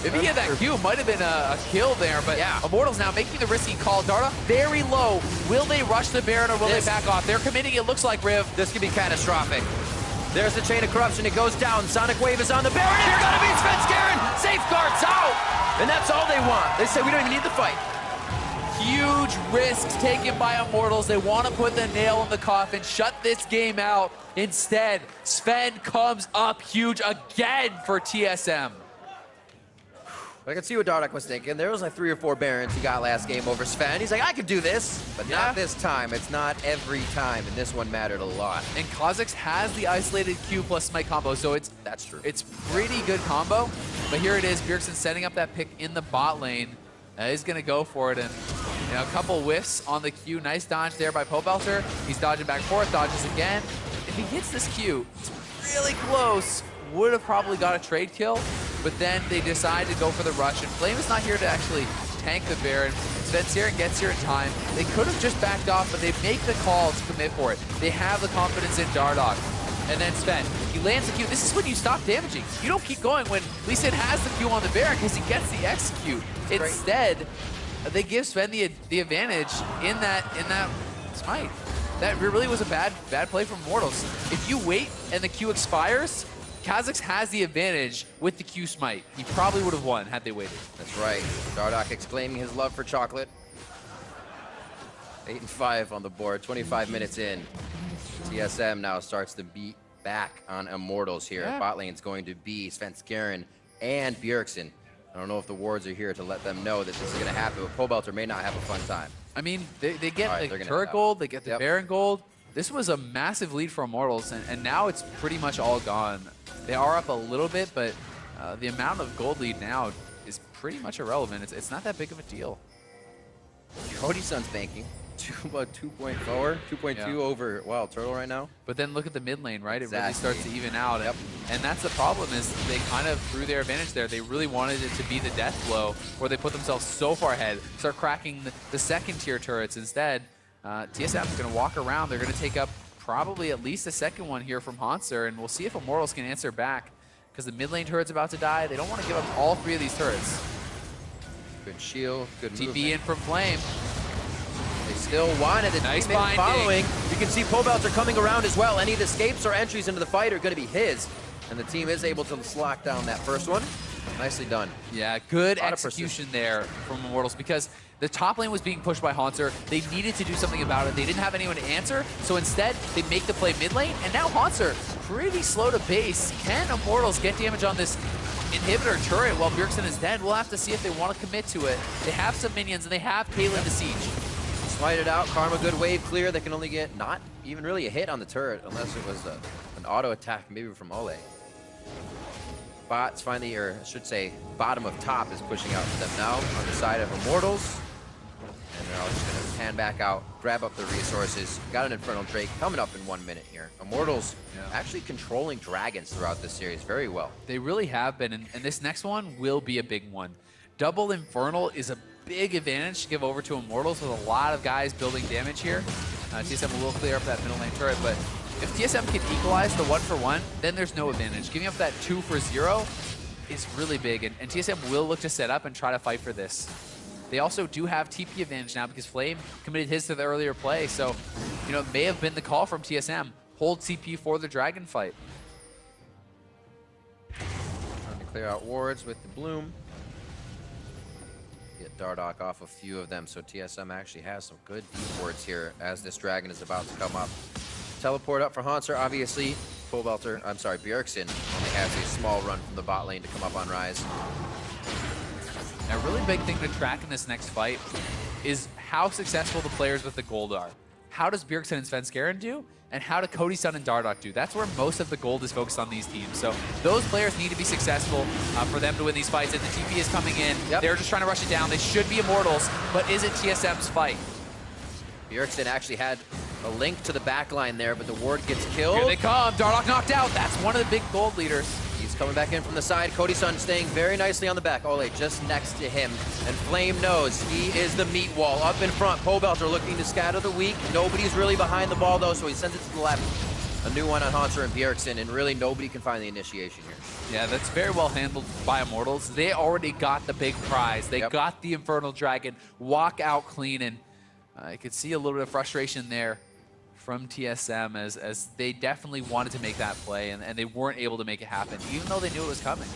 If he had that Q, it might have been a kill there, but yeah. Immortals now making the risky call. Darda very low. Will they rush the Baron or will they back off? They're committing, it looks like, Riv. This could be catastrophic. There's the chain of corruption. It goes down. Sonic Wave is on the Baron. Here gonna be Svenskeren. Safeguards out. And that's all they want. They say we don't even need the fight. Huge risks taken by Immortals. They want to put the nail in the coffin, shut this game out. Instead, Sven comes up huge again for TSM. I can see what Dardoch was thinking. There was like 3 or 4 Barons he got last game over Sven. He's like, I could do this, but not this time. It's not every time, and this one mattered a lot. And Kha'Zix has the isolated Q plus smite combo, so that's true. It's pretty good combo, but here it is. Bjergsen setting up that pick in the bot lane. He's gonna go for it, and a couple whiffs on the Q. Nice dodge there by Pole Belter. He's dodging back forth, dodges again. If he hits this Q, it's really close. Would have probably got a trade kill, but then they decide to go for the rush, and Flame is not here to actually tank the Baron. Svenskeren gets here in time. They could have just backed off, but they make the call to commit for it. They have the confidence in Dardoch. And then Sven, he lands the Q. This is when you stop damaging. You don't keep going when Lee Sin has the Q on the Baron because he gets the execute. Instead, they give Sven the advantage in that smite. That really was a bad play from Immortals. If you wait and the Q expires, Kha'Zix has the advantage with the Q smite. He probably would have won had they waited. That's right. Dardoch exclaiming his love for chocolate. 8 and 5 on the board, 25 minutes in. TSM now starts to beat back on Immortals here. Yeah. Bot lane's going to be Svenskeren and Bjergsen. I don't know if the wards are here to let them know that this is going to happen, but Pole Belter may not have a fun time. I mean, they get the turret gold, they get the Baron gold. This was a massive lead for Immortals, and now it's pretty much all gone. They are up a little bit, but the amount of gold lead now is pretty much irrelevant. It's not that big of a deal. Cody Sun's banking. 2.4, 2.2 over Wild Turtle right now. But then look at the mid lane, right? Exactly. It really starts to even out. And that's the problem, is they kind of threw their advantage there. They really wanted it to be the death blow where they put themselves so far ahead, start cracking the second tier turrets. Instead, TSM is going to walk around. They're going to take up probably at least a second one here from Hanser, and we'll see if Immortals can answer back because the mid lane turret's about to die. They don't want to give up all 3 of these turrets. Good shield, good movement. TP in from Flame. They still wanted it. Nice following. You can see Pole Belter coming around as well. Any of the escapes or entries into the fight are going to be his. And the team is able to lock down that first one. Nicely done. Yeah, good execution there from Immortals because the top lane was being pushed by Hanser. They needed to do something about it. They didn't have anyone to answer, so instead they make the play mid lane, and now Hanser pretty slow to base. Can Immortals get damage on this inhibitor turret while Bjergsen is dead? We'll have to see if they want to commit to it. They have some minions, and they have Caitlyn to siege. Slide it out, Karma good wave clear. They can only get not even really a hit on the turret unless it was an auto attack maybe from Ole. Bots finally, or I should say, bottom of top is pushing out for them now on the side of Immortals. And they're all just going to pan back out, grab up the resources. Got an Infernal Drake coming up in 1 minute here. Immortals actually controlling dragons throughout this series very well. They really have been, and this next one will be a big one. Double Infernal is a big advantage to give over to Immortals with a lot of guys building damage here. TSM will clear up that middle lane turret, but if TSM can equalize the 1-for-1, then there's no advantage. Giving up that 2-for-0 is really big, and TSM will look to set up and try to fight for this. They also do have TP advantage now because Flame committed his to the earlier play, so it may have been the call from TSM. Hold TP for the dragon fight. Clear out wards with the bloom. Get Dardoch off a few of them, so TSM actually has some good deep wards here as this dragon is about to come up. Teleport up for Haunter, obviously. Bjergsen only has a small run from the bot lane to come up on Rise. A really big thing to track in this next fight is how successful the players with the gold are. How does Bjergsen and Svenskeren do? And how do Cody Sun and Dardoch do? That's where most of the gold is focused on these teams. So those players need to be successful for them to win these fights. And the TP is coming in. Yep. They're just trying to rush it down. They should be Immortals, but is it TSM's fight? Bjergsen actually had a link to the back line there, but the ward gets killed. Here they come. Dardoch knocked out. That's one of the big gold leaders. He's coming back in from the side. Cody Sun staying very nicely on the back. Ole just next to him. And Flame knows he is the meat wall. Up in front, Pobelter looking to scatter the weak. Nobody's really behind the ball, though, so he sends it to the left. A new one on Haunter and Bjergsen, and really nobody can find the initiation here. Yeah, that's very well handled by Immortals. They already got the big prize. They got the Infernal Dragon. Walk out clean, and I could see a little bit of frustration there from TSM as they definitely wanted to make that play and they weren't able to make it happen, even though they knew it was coming.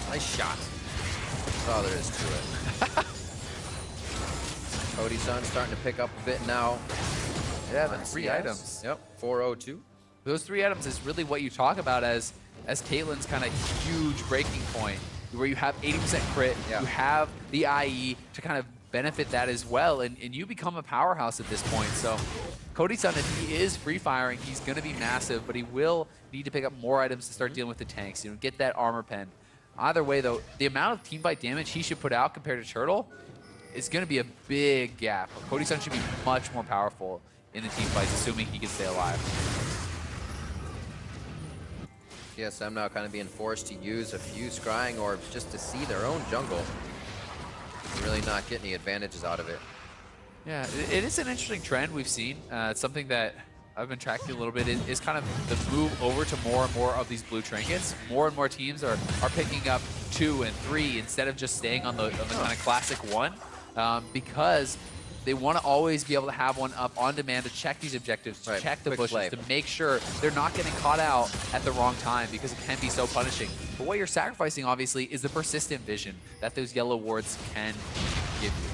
Nice shot. That's all there is to it. Cody Sun starting to pick up a bit now. Yeah, the 3 items. Yep, 402. Those 3 items is really what you talk about as Caitlyn's kind of huge breaking point, where you have 80% crit, you have the IE to kind of benefit that as well, and you become a powerhouse at this point. So Cody Sun, if he is free firing, he's going to be massive, but he will need to pick up more items to start dealing with the tanks, you know, get that armor pen. Either way, though, the amount of team fight damage he should put out compared to Turtle is going to be a big gap. Cody Sun should be much more powerful in the team fights, assuming he can stay alive. TSM now kind of being forced to use a few scrying orbs just to see their own jungle. Really not getting any advantages out of it. Yeah, it is an interesting trend we've seen. It's something that I've been tracking a little bit, is kind of the move over to more and more of these blue trinkets. More and more teams are picking up 2 and 3 instead of just staying on the kind of classic 1, because they want to always be able to have one up on demand to check these objectives, to check the bushes, to make sure they're not getting caught out at the wrong time, because it can be so punishing. But what you're sacrificing, obviously, is the persistent vision that those yellow wards can give you.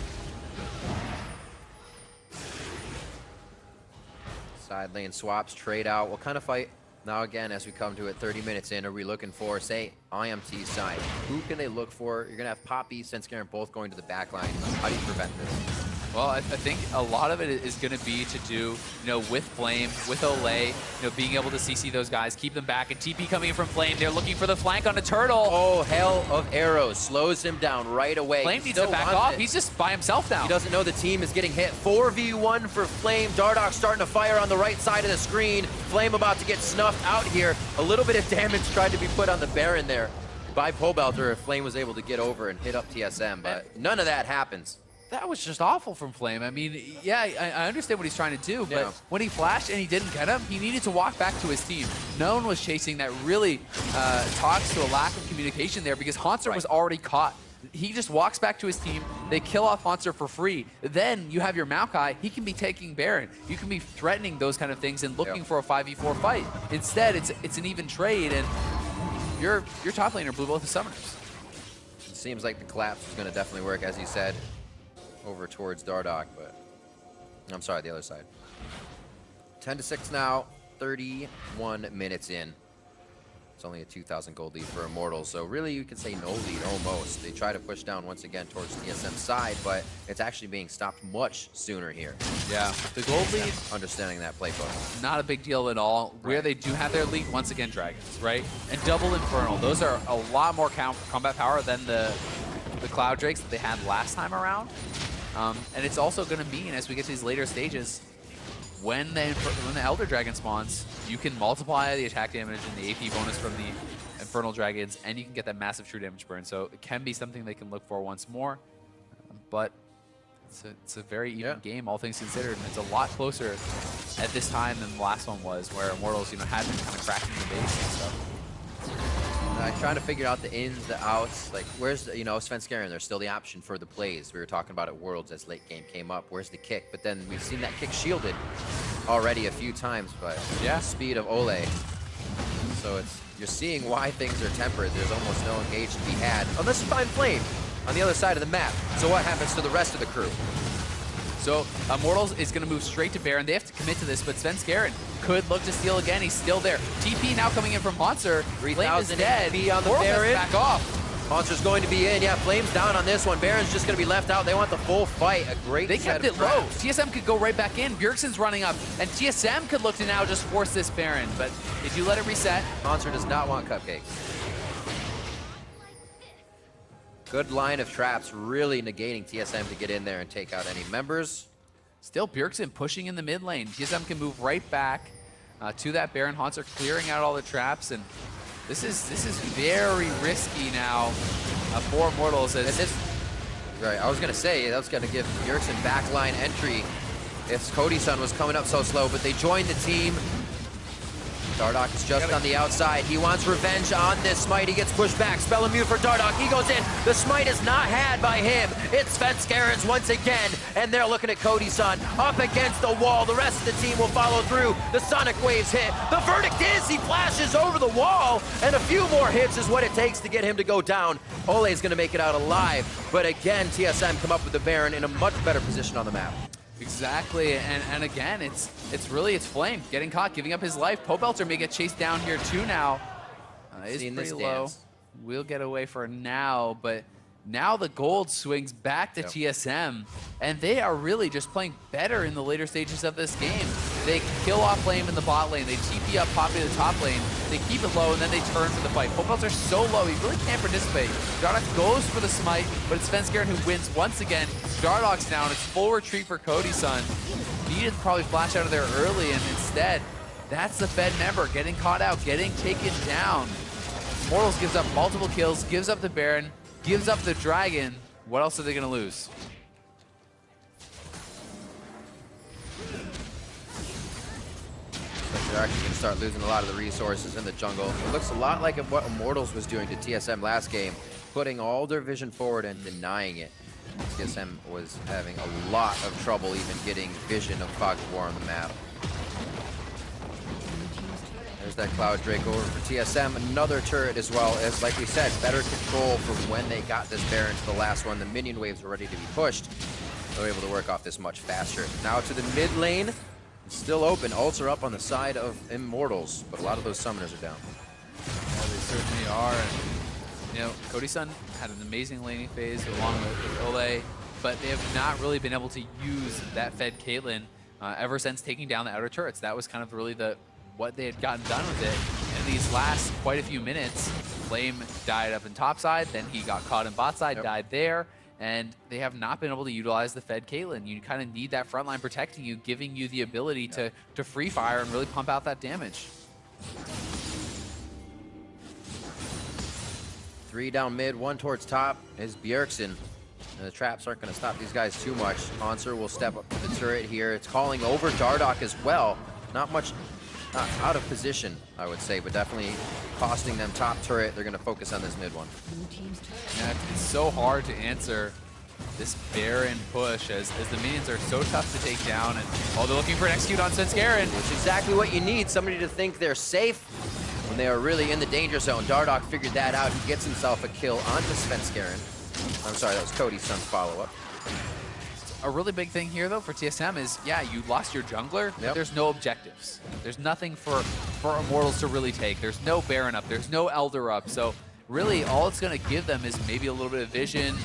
Side lane swaps, trade out. What kind of fight? Now again, as we come to it, 30 minutes in, are we looking for, say, IMT side? Who can they look for? You're going to have Poppy, Svenskeren both going to the back line. How do you prevent this? Well, I think a lot of it is going to be to do, you know, with Flame, with Ole, you know, being able to CC those guys, keep them back, and TP coming in from Flame. They're looking for the flank on the Turtle. Oh, hell of arrows. Slows him down right away. Flame needs to back off. He's just by himself now. He doesn't know the team is getting hit. 4v1 for Flame. Dardoch starting to fire on the right side of the screen. Flame about to get snuffed out here. A little bit of damage tried to be put on the Baron there by Pobelter if Flame was able to get over and hit up TSM, but none of that happens. That was just awful from Flame. I mean, yeah, I understand what he's trying to do, but when he flashed and he didn't get him, he needed to walk back to his team. No one was chasing. That really talks to a lack of communication there, because Haunter was already caught. He just walks back to his team. They kill off Haunter for free. Then you have your Maokai. He can be taking Baron. You can be threatening those kind of things and looking for a 5v4 fight. Instead, it's an even trade, and your top laner blew both the summoners. It seems like the collapse is going to definitely work, as you said, over towards Dardoch, but I'm sorry, the other side. 10-6 now, 31 minutes in. It's only a 2,000 gold lead for Immortals, so really you can say no lead almost. They try to push down once again towards TSM's side, but it's actually being stopped much sooner here. Yeah, the gold lead, understanding that playbook. not a big deal at all. Where they do have their lead, once again, Dragons, right? And double Infernal. Those are a lot more combat power than the Cloud Drakes that they had last time around. And it's also going to mean, as we get to these later stages, when the Elder Dragon spawns, you can multiply the attack damage and the AP bonus from the Infernal Dragons, and you can get that massive true damage burn. So it can be something they can look for once more. But it's a very even game, all things considered, and it's a lot closer at this time than the last one was, where Immortals, you know, had been kind of cracking the base and stuff. Trying to figure out the ins, the outs. Like, where's the, you know, Svenskeren, there's still the option for the plays. We were talking about at Worlds as late game came up. Where's the kick? But then we've seen that kick shielded. already a few times, but yeah, speed of Ole. So you're seeing why things are tempered. There's almost no engage to be had unless you find Flame on the other side of the map. So what happens to the rest of the crew? So Immortals is going to move straight to Baron. They have to commit to this, but Svenskeren could look to steal again. He's still there. TP now coming in from Haunter. Flame is dead. on the Baron. Back off. Haunter's going to be in. Yeah, Flame's down on this one. Baron's just going to be left out. They want the full fight. A great They set kept of it low. traps. TSM could go right back in. Bjergsen's running up, and TSM could look to now just force this Baron, but if you let it reset. Haunter does not want cupcakes. Good line of traps, really negating TSM to get in there and take out any members. Still Bjergsen pushing in the mid lane. TSM can move right back to that Baron. Haunter clearing out all the traps, and this is very risky now for Immortals. Right, I was gonna say that was gonna give Bjergsen backline entry if Cody-san was coming up so slow, but they joined the team. Dardoch is just on the outside. He wants revenge on this smite. He gets pushed back. Spell immune for Dardoch. He goes in. The smite is not had by him. It's Svenskeren's once again, and they're looking at Cody-san up against the wall. The rest of the team will follow through. The sonic waves hit. The verdict is he flashes over the wall, and a few more hits is what it takes to get him to go down. Ole is going to make it out alive, but again, TSM come up with the Baron in a much better position on the map. Exactly, and again, it's Flame getting caught, giving up his life. Pobelter may get chased down here too now. Is pretty low. We'll get away for now, but now the gold swings back to TSM, and they are really just playing better in the later stages of this game. They kill off Flame in the bot lane, they TP up Poppy to the top lane, they keep it low, and then they turn for the fight. Pobelter's so low, he really can't participate. Dardoch goes for the smite, but it's Svenskeren who wins once again. Dardoch's down, it's full retreat for Cody-san. Needed to probably flash out of there early, and instead, that's the Fed member getting caught out, getting taken down. Immortals gives up multiple kills, gives up the Baron, gives up the Dragon. What else are they going to lose? They're actually going to start losing a lot of the resources in the jungle. It looks a lot like what Immortals was doing to TSM last game, putting all their vision forward and denying it. TSM was having a lot of trouble even getting vision of Fog of War on the map. There's that Cloud Drake over for TSM. Another turret as well as, like we said, better control from when they got this Baron to the last one. The minion waves were ready to be pushed. They were able to work off this much faster. Now to the mid lane. It's still open. Ults are up on the side of Immortals, but a lot of those summoners are down. Yeah, they certainly are. And, you know, Cody-san had an amazing laning phase along with Ole, but they have not really been able to use that Fed Caitlyn ever since taking down the outer turrets. That was kind of really what they had gotten done with it. And these last quite a few minutes, Flame died up in topside, then he got caught in bot side, died there, and they have not been able to utilize the Fed Caitlyn. You kind of need that front line protecting you, giving you the ability to free fire and really pump out that damage. 3 down mid, 1 towards top is Bjergsen. And the traps aren't going to stop these guys too much. Haunter will step up to the turret here. It's calling over Dardoch as well. Not much out of position, I would say, but definitely costing them top turret. They're going to focus on this mid one. Yeah, it's so hard to answer this Baron push as the minions are so tough to take down. And they're looking for an execute on Svenskeren. Which is exactly what you need, somebody to think they're safe when they are really in the danger zone. Dardoch figured that out. He gets himself a kill onto Svenskeren. I'm sorry, that was Cody-san's follow-up. A really big thing here, though, for TSM is, yeah, you lost your jungler, but there's no objectives. There's nothing for Immortals to really take. There's no Baron up. There's no Elder up. So really, all it's going to give them is maybe a little bit of vision,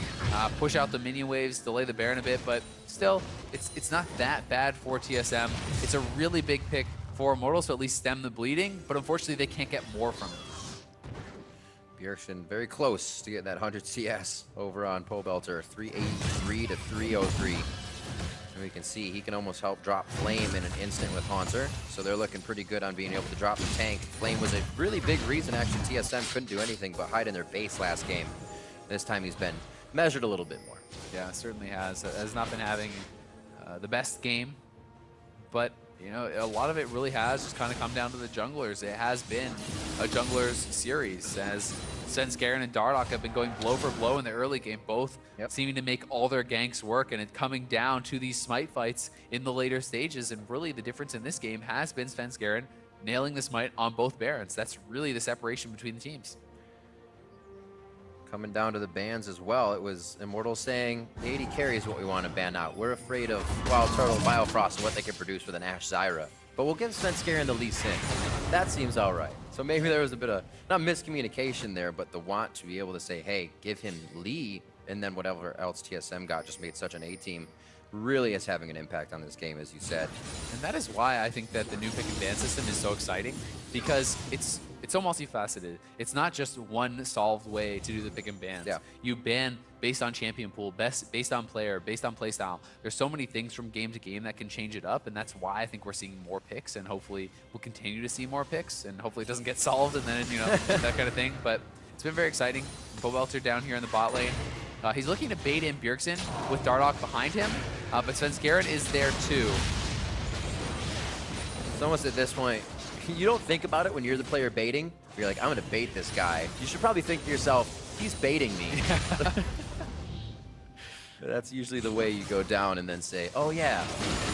push out the minion waves, delay the Baron a bit, but still, it's not that bad for TSM. It's a really big pick for Immortals to at least stem the bleeding, but unfortunately, they can't get more from it. Bjergsen very close to getting that 100 CS over on Pobelter, 383 to 303. And we can see he can almost help drop Flame in an instant with Haunter. So they're looking pretty good on being able to drop the tank. Flame was a really big reason actually TSM couldn't do anything but hide in their base last game. This time he's been measured a little bit more. Yeah, certainly has not been having the best game, but you know, a lot of it really has just kind of come down to the junglers. It has been a junglers series as Svenskeren and Dardoch have been going blow for blow in the early game, both seeming to make all their ganks work, and it coming down to these smite fights in the later stages. And really the difference in this game has been Svenskeren nailing the smite on both Barons. That's really the separation between the teams. Coming down to the bans as well, it was Immortals saying the AD carry is what we want to ban out. We're afraid of Wild Turtle, Biofrost, and what they can produce with an Ashe Zyra. But we'll give Svenskeren the Lee Sin. That seems all right. So maybe there was a bit of, not miscommunication there, but the want to be able to say, hey, give him Lee, and then whatever else TSM got just made such an A-team. Really is having an impact on this game, as you said. And that is why I think that the new pick and ban system is so exciting, because it's so multifaceted. It's not just one solved way to do the pick and bans. Yeah. You ban based on champion pool, based on player, based on playstyle. There's so many things from game to game that can change it up, and that's why I think we're seeing more picks, and hopefully we'll continue to see more picks, and hopefully it doesn't get solved, and then, you know, that kind of thing. But it's been very exciting. Pobelter down here in the bot lane. He's looking to bait in Bjergsen with Dardoch behind him, but Svenskeren is there too. It's almost at this point, you don't think about it when you're the player baiting. You're like, I'm going to bait this guy. You should probably think to yourself, he's baiting me. That's usually the way you go down and then say, oh yeah.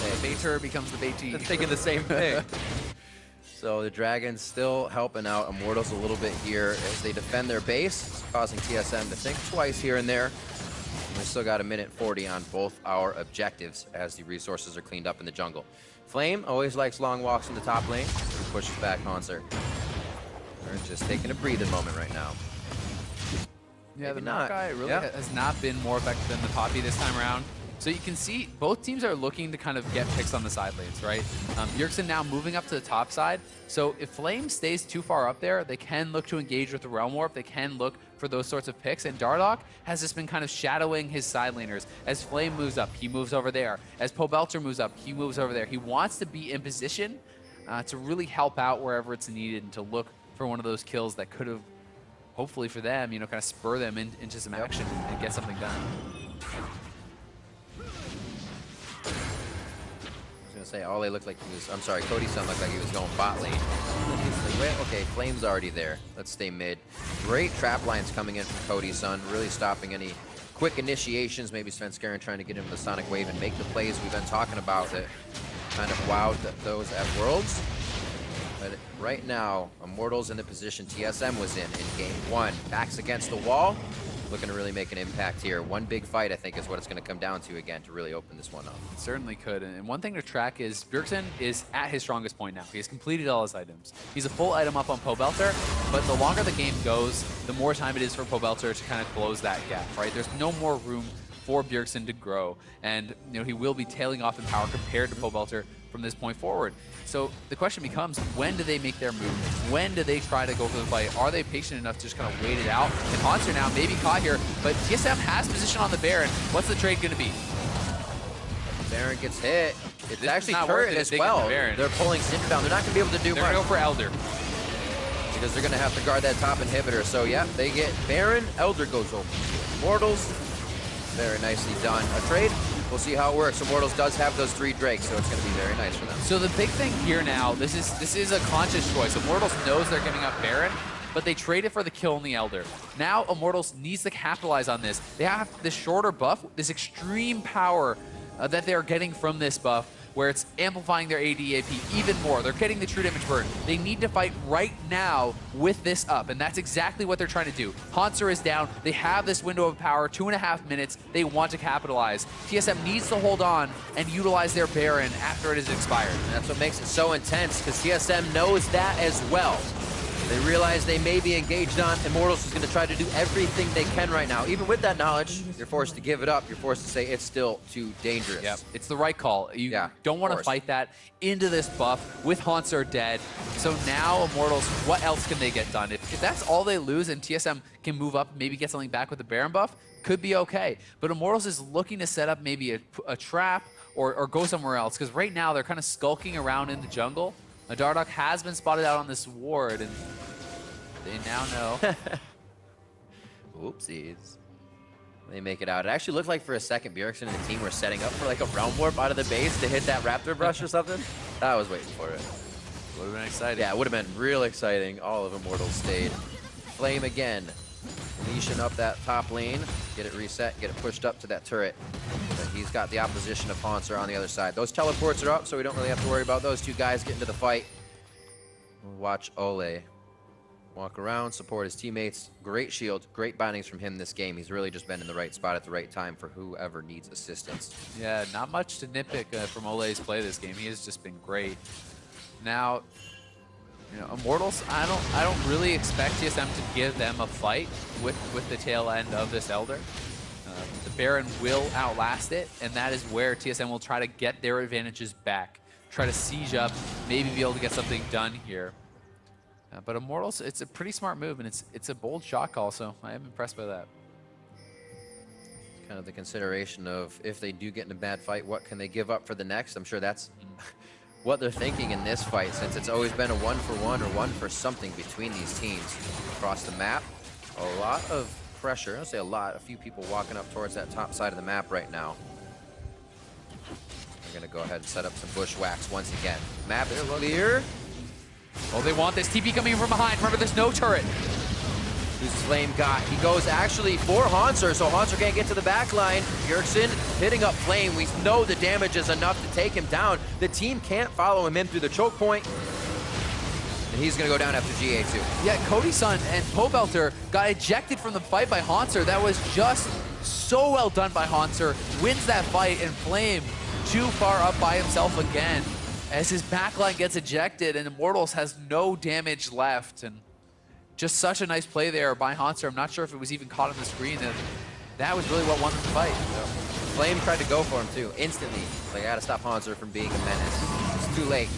The baiter becomes the baitee. Thinking the same thing. So the Dragons still helping out Immortals a little bit here as they defend their base. It's causing TSM to think twice here and there. And we still got a minute 40 on both our objectives as the resources are cleaned up in the jungle. Flame always likes long walks in the top lane. He pushes back Hanser. They're just taking a breathing moment right now. Yeah, Maybe the Maokai really has not been more effective than the Poppy this time around. So you can see both teams are looking to kind of get picks on the side lanes, right? Bjergsen now moving up to the top side. So if Flame stays too far up there, they can look to engage with the Realm Warp. They can look for those sorts of picks. And Dardoch has just been kind of shadowing his side laners. As Flame moves up, he moves over there. As Pobelter moves up, he moves over there. He wants to be in position to really help out wherever it's needed and to look for one of those kills that could have, hopefully for them, you know, kind of spur them into some action and get something done. Say all they looked like he was, I'm sorry, Cody's son looked like he was going bot lane. Like, wait, okay, Flame's already there. Let's stay mid. Great trap lines coming in from Cody's son, really stopping any quick initiations. Maybe Svenskeren trying to get him the Sonic Wave and make the plays we've been talking about that kind of wowed those at Worlds. But right now, Immortals in the position TSM was in game one. Backs against the wall. Looking to really make an impact here. One big fight, I think, is what it's going to come down to again to really open this one up. It certainly could. And one thing to track is Bjergsen is at his strongest point now. He has completed all his items. He's a full item up on Pobelter, but the longer the game goes, the more time it is for Pobelter to kind of close that gap, right? There's no more room for Bjergsen to grow. And you know, he will be tailing off in power compared to Pobelter from this point forward. So the question becomes, when do they make their move? When do they try to go for the fight? Are they patient enough to just kind of wait it out? And Hanser now maybe caught here, but TSM has position on the Baron. What's the trade going to be? Baron gets hit. It's This actually is not worth turret it as if they get well. the Baron. They're pulling Cinder down. They're not going to be able to do They're much. going to go for Elder. Because they're going to have to guard that top inhibitor. So yeah, they get Baron. Elder goes over. Immortals. Very nicely done. A trade. We'll see how it works. Immortals does have those 3 Drakes, so it's going to be very nice for them. So the big thing here now, this is a conscious choice. Immortals knows they're giving up Baron, but they traded for the kill on the Elder. Now Immortals needs to capitalize on this. They have this shorter buff, this extreme power that they are getting from this buff, where it's amplifying their AD/AP even more. They're getting the true damage burn. They need to fight right now with this up, and that's exactly what they're trying to do. Hanser is down. They have this window of power, 2.5 minutes. They want to capitalize. TSM needs to hold on and utilize their Baron after it has expired. And that's what makes it so intense, because TSM knows that as well. They realize they may be engaged on. Immortals is going to try to do everything they can right now. Even with that knowledge, you're forced to give it up. You're forced to say it's still too dangerous. Yep, it's the right call. You don't want to fight that into this buff with Hanser dead. So now Immortals, what else can they get done? If that's all they lose and TSM can move up, maybe get something back with the Baron buff, could be okay. But Immortals is looking to set up maybe a trap or go somewhere else, because right now they're kind of skulking around in the jungle. Dardoch has been spotted out on this ward, and they now know. Oopsies. They make it out. It actually looked like for a second Bjergsen and the team were setting up for like a Realm Warp out of the base to hit that Raptor Brush or something. I was waiting for it. Would have been exciting. Yeah, it would have been real exciting. All of Immortals stayed. Flame again. leashing up that top lane, get it reset, get it pushed up to that turret. But he's got the opposition of Haunter on the other side. Those teleports are up, so we don't really have to worry about those two guys getting to the fight. We'll watch Ole walk around, support his teammates. Great shield, great bindings from him this game. He's really just been in the right spot at the right time for whoever needs assistance. Yeah, not much to nitpick from Ole's play this game. He has just been great. Now, you know, Immortals, I don't really expect TSM to give them a fight with the tail end of this Elder. The Baron will outlast it, and that is where TSM will try to get their advantages back. Try to siege up, maybe be able to get something done here. But Immortals, it's a pretty smart move, and it's a bold shot call, so I am impressed by that. Kind of the consideration of if they do get in a bad fight, what can they give up for the next? I'm sure that's what they're thinking in this fight, since it's always been a 1-for-1 or 1 for something between these teams. Across the map, a lot of pressure. I'll say a lot, a few people walking up towards that top side of the map right now. They're gonna go ahead and set up some bushwhacks once again. Map is clear. Oh, they want this TP coming from behind. Remember, there's no turret. Who's Flame got? He goes actually for Haunter, so Haunter can't get to the back line. Bjergsen hitting up Flame. We know the damage is enough to take him down. The team can't follow him in through the choke point. And he's gonna go down after GA2. Yeah, Cody-san and Pobelter got ejected from the fight by Haunter. That was just so well done by Haunter. Wins that fight, and Flame too far up by himself again as his backline gets ejected, and Immortals has no damage left. And just such a nice play there by Haunter. I'm not sure if it was even caught on the screen. And that was really what won the fight. So. Flame tried to go for him too, instantly. They gotta stop Haunter from being a menace. It's too late.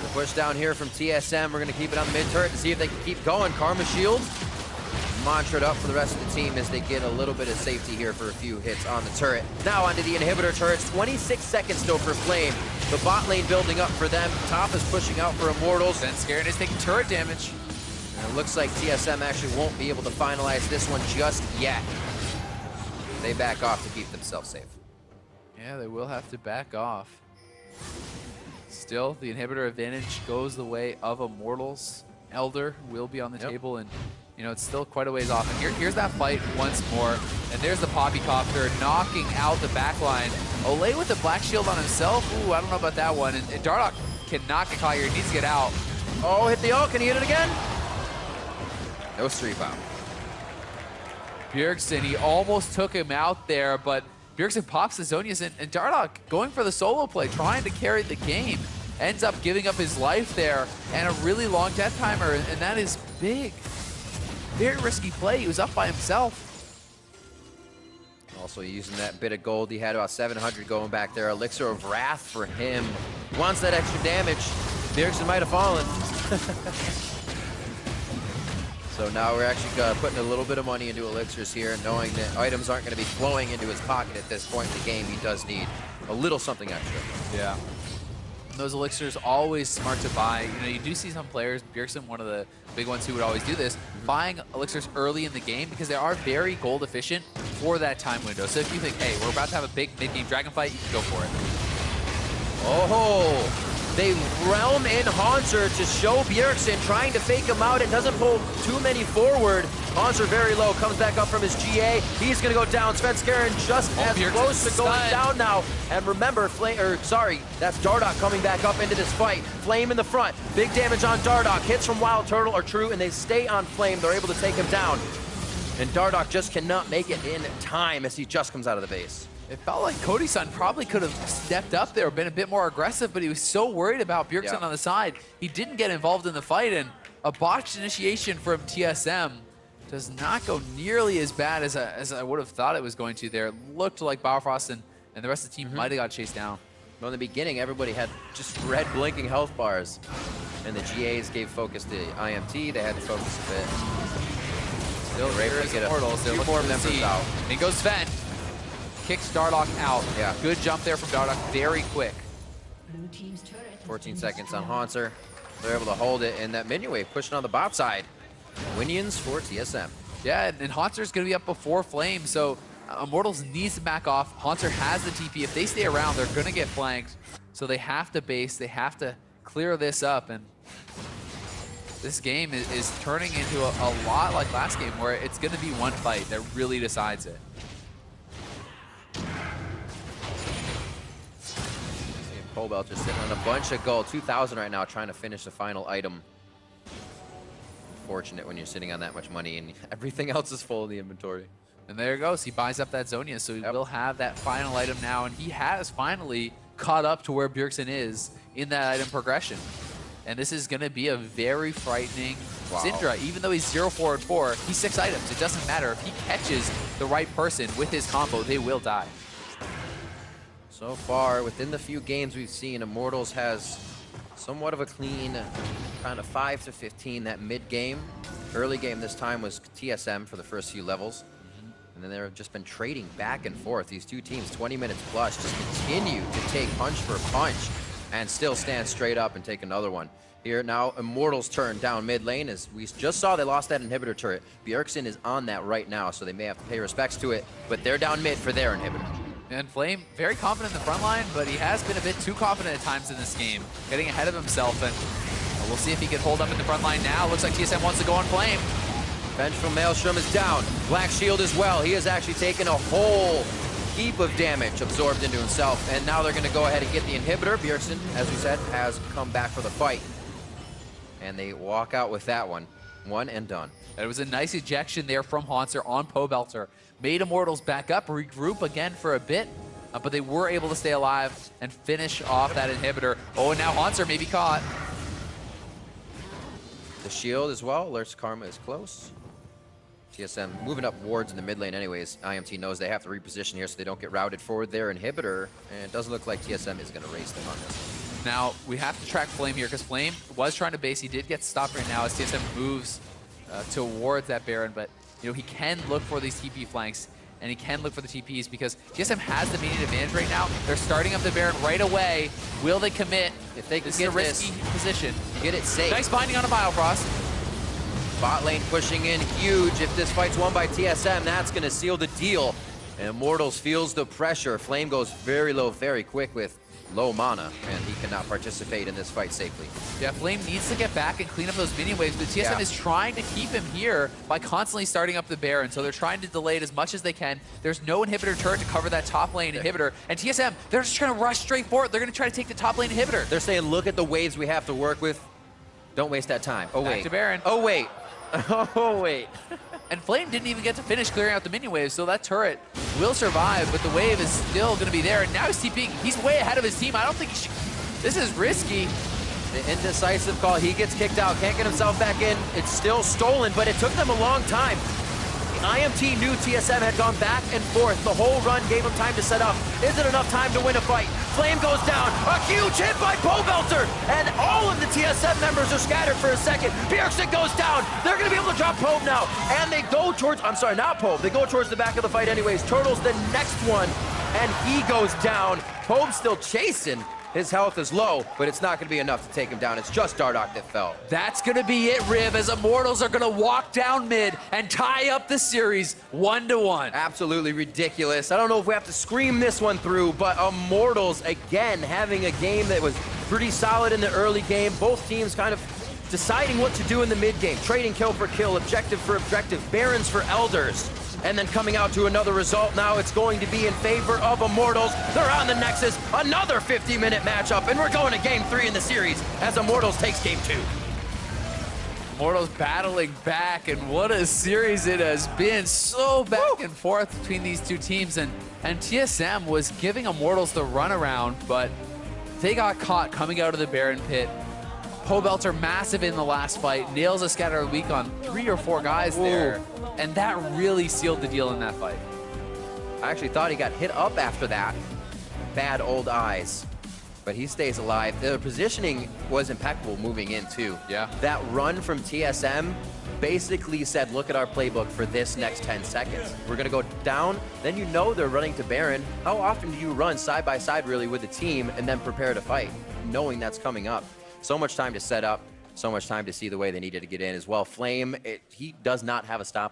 The push down here from TSM. We're gonna keep it on the mid turret to see if they can keep going. Karma Shield mantra'd up for the rest of the team as they get a little bit of safety here for a few hits on the turret. Now onto the inhibitor turrets. 26 seconds still for Flame. The bot lane building up for them. Top is pushing out for Immortals. And Scared is taking turret damage. And it looks like TSM actually won't be able to finalize this one just yet. They back off to keep themselves safe. Yeah, they will have to back off. Still, the inhibitor advantage goes the way of Immortals. Elder will be on the table, and you know, it's still quite a ways off. And here's that fight once more. And there's the Poppycopter knocking out the backline. Ole with the black shield on himself. Ooh, I don't know about that one. And Dardoch cannot get caught here. He needs to get out. Oh, hit the ult. Can he hit it again? No street bomb. Bjergsen, he almost took him out there, but Bjergsen pops the Zonias, and Dardoch going for the solo play, trying to carry the game. Ends up giving up his life there, and a really long death timer, and that is big. Very risky play. He was up by himself. Also using that bit of gold. He had about 700 going back there. Elixir of Wrath for him. He wants that extra damage. Bjergsen might have fallen. So now we're actually putting a little bit of money into elixirs here, knowing that items aren't going to be flowing into his pocket at this point in the game. He does need a little something extra. Yeah. And those elixirs always smart to buy. You know, you do see some players, Bjergsen, one of the big ones who would always do this, buying elixirs early in the game because they are very gold efficient for that time window. So if you think, hey, we're about to have a big mid-game dragon fight, you can go for it. Oh, they realm in Haunter to show Bjergsen, trying to fake him out. It doesn't pull too many forward. Haunter very low, comes back up from his GA. He's gonna go down. Svenskeren just as close to going down now. And remember, that's Dardoch coming back up into this fight. Flame in the front, big damage on Dardoch. Hits from Wild Turtle are true, and they stay on Flame. They're able to take him down. And Dardoch just cannot make it in time as he just comes out of the base. It felt like Cody-san probably could have stepped up there, been a bit more aggressive, but he was so worried about Bjergsen on the side. He didn't get involved in the fight, and a botched initiation from TSM does not go nearly as bad as I would have thought it was going to there. It looked like Bauerfrost and the rest of the team might have got chased down. Well, in the beginning, everybody had just red blinking health bars, and the GAs gave focus to IMT. They had to focus a bit. Still here is Immortals. They're looking more members out. And goes Sven. Kicks Dardoch out. Yeah. Good jump there from Dardoch, very quick. 14 seconds on Haunter. They're able to hold it, and that minion wave pushing on the bot side. Winions for TSM. Yeah, and Haunter's going to be up before Flame, so Immortals needs to back off. Haunter has the TP. If they stay around, they're going to get flanked. So they have to base, they have to clear this up, and This game is turning into a lot like last game, where it's going to be one fight that really decides it. Pobelter sitting on a bunch of gold, 2,000 right now, trying to finish the final item. Fortunate when you're sitting on that much money and everything else is full in the inventory. And there it goes. He buys up that Zonia, so he will have that final item now, and he has finally caught up to where Bjergsen is in that item progression. And this is going to be a very frightening Syndra. Even though he's 0-4 and 4, he's 6 items. It doesn't matter. If he catches the right person with his combo, they will die. So far, within the few games we've seen, Immortals has somewhat of a clean kind of 5 to 15 that mid game. Early game this time was TSM for the first few levels. And then they've just been trading back and forth. These two teams, 20 minutes plus, just continue to take punch for punch and still stand straight up and take another one. Here now, Immortals turn down mid lane. As we just saw, they lost that inhibitor turret. Bjergsen is on that right now, so they may have to pay respects to it, but they're down mid for their inhibitor. And Flame, very confident in the front line, but he has been a bit too confident at times in this game, getting ahead of himself, and we'll see if he can hold up in the front line now. Looks like TSM wants to go on Flame. Vengeful Maelstrom is down. Black Shield as well. He has actually taken a whole heap of damage absorbed into himself, and now they're going to go ahead and get the inhibitor. Bjergsen, as we said, has come back for the fight. And they walk out with that one. One and done. It was a nice ejection there from Haunter on Pobelter. Made Immortals back up, regroup again for a bit, but they were able to stay alive and finish off that inhibitor. Oh, and now Haunter may be caught. The shield as well. Alerts Karma is close. TSM moving up wards in the mid lane anyways. IMT knows they have to reposition here so they don't get routed forward their inhibitor. And it doesn't look like TSM is going to race them on this. Now, we have to track Flame here because Flame was trying to base. He did get stopped right now as TSM moves towards that Baron, but you know, he can look for these TP flanks and he can look for the TPs because TSM has the minion advantage right now. They're starting up the Baron right away. Will they commit? If they can this get is a risky position. Get it safe. Nice binding on a Biofrost. Bot lane pushing in huge. If this fight's won by TSM, that's going to seal the deal. And Immortals feels the pressure. Flame goes very low very quick with low mana, and he cannot participate in this fight safely. Yeah, Flame needs to get back and clean up those minion waves, but TSM is trying to keep him here by constantly starting up the Baron, so they're trying to delay it as much as they can. There's no inhibitor turret to cover that top lane inhibitor, and TSM, they're just trying to rush straight forward. They're going to try to take the top lane inhibitor. They're saying, look at the waves we have to work with. Don't waste that time. Oh, wait. Back to Baron. Oh, wait. Oh, wait. And Flame didn't even get to finish clearing out the minion wave, so that turret will survive, but the wave is still going to be there. And now he's TPing. He's way ahead of his team. I don't think he should. This is risky. The indecisive call. He gets kicked out. Can't get himself back in. It's still stolen, but it took them a long time. IMT knew TSM had gone back and forth. The whole run gave him time to set up. Isn't enough time to win a fight. Flame goes down. A huge hit by Pobelter. And all of the TSM members are scattered for a second. Bjergsen goes down. They're going to be able to drop Pobe now. And they go towards, I'm sorry, not Pobe. They go towards the back of the fight anyways. Turtle's the next one. And he goes down. Pobe's still chasing. His health is low, but it's not going to be enough to take him down. It's just Dardoch that fell. That's going to be it, Riv, as Immortals are going to walk down mid and tie up the series 1-1. Absolutely ridiculous. I don't know if we have to scream this one through, but Immortals, again, having a game that was pretty solid in the early game. Both teams kind of deciding what to do in the mid game. Trading kill for kill, objective for objective, Barons for Elders. And then coming out to another result now, it's going to be in favor of Immortals. They're on the Nexus, another 50-minute matchup, and we're going to game 3 in the series as Immortals takes game 2. Immortals battling back, and what a series it has been. So back and forth between these two teams, and TSM was giving Immortals the runaround, but they got caught coming out of the Baron pit. Pobelter massive in the last fight, nails a scatter weak on 3 or 4 guys there, and that really sealed the deal in that fight. I actually thought he got hit up after that. Bad old eyes. But he stays alive. The positioning was impeccable moving in too. Yeah. That run from TSM basically said, look at our playbook for this next 10 seconds. We're gonna go down, then you know they're running to Baron. How often do you run side by side really with the team and then prepare to fight, knowing that's coming up? So much time to set up, so much time to see the way they needed to get in as well. Flame, he does not have a stop.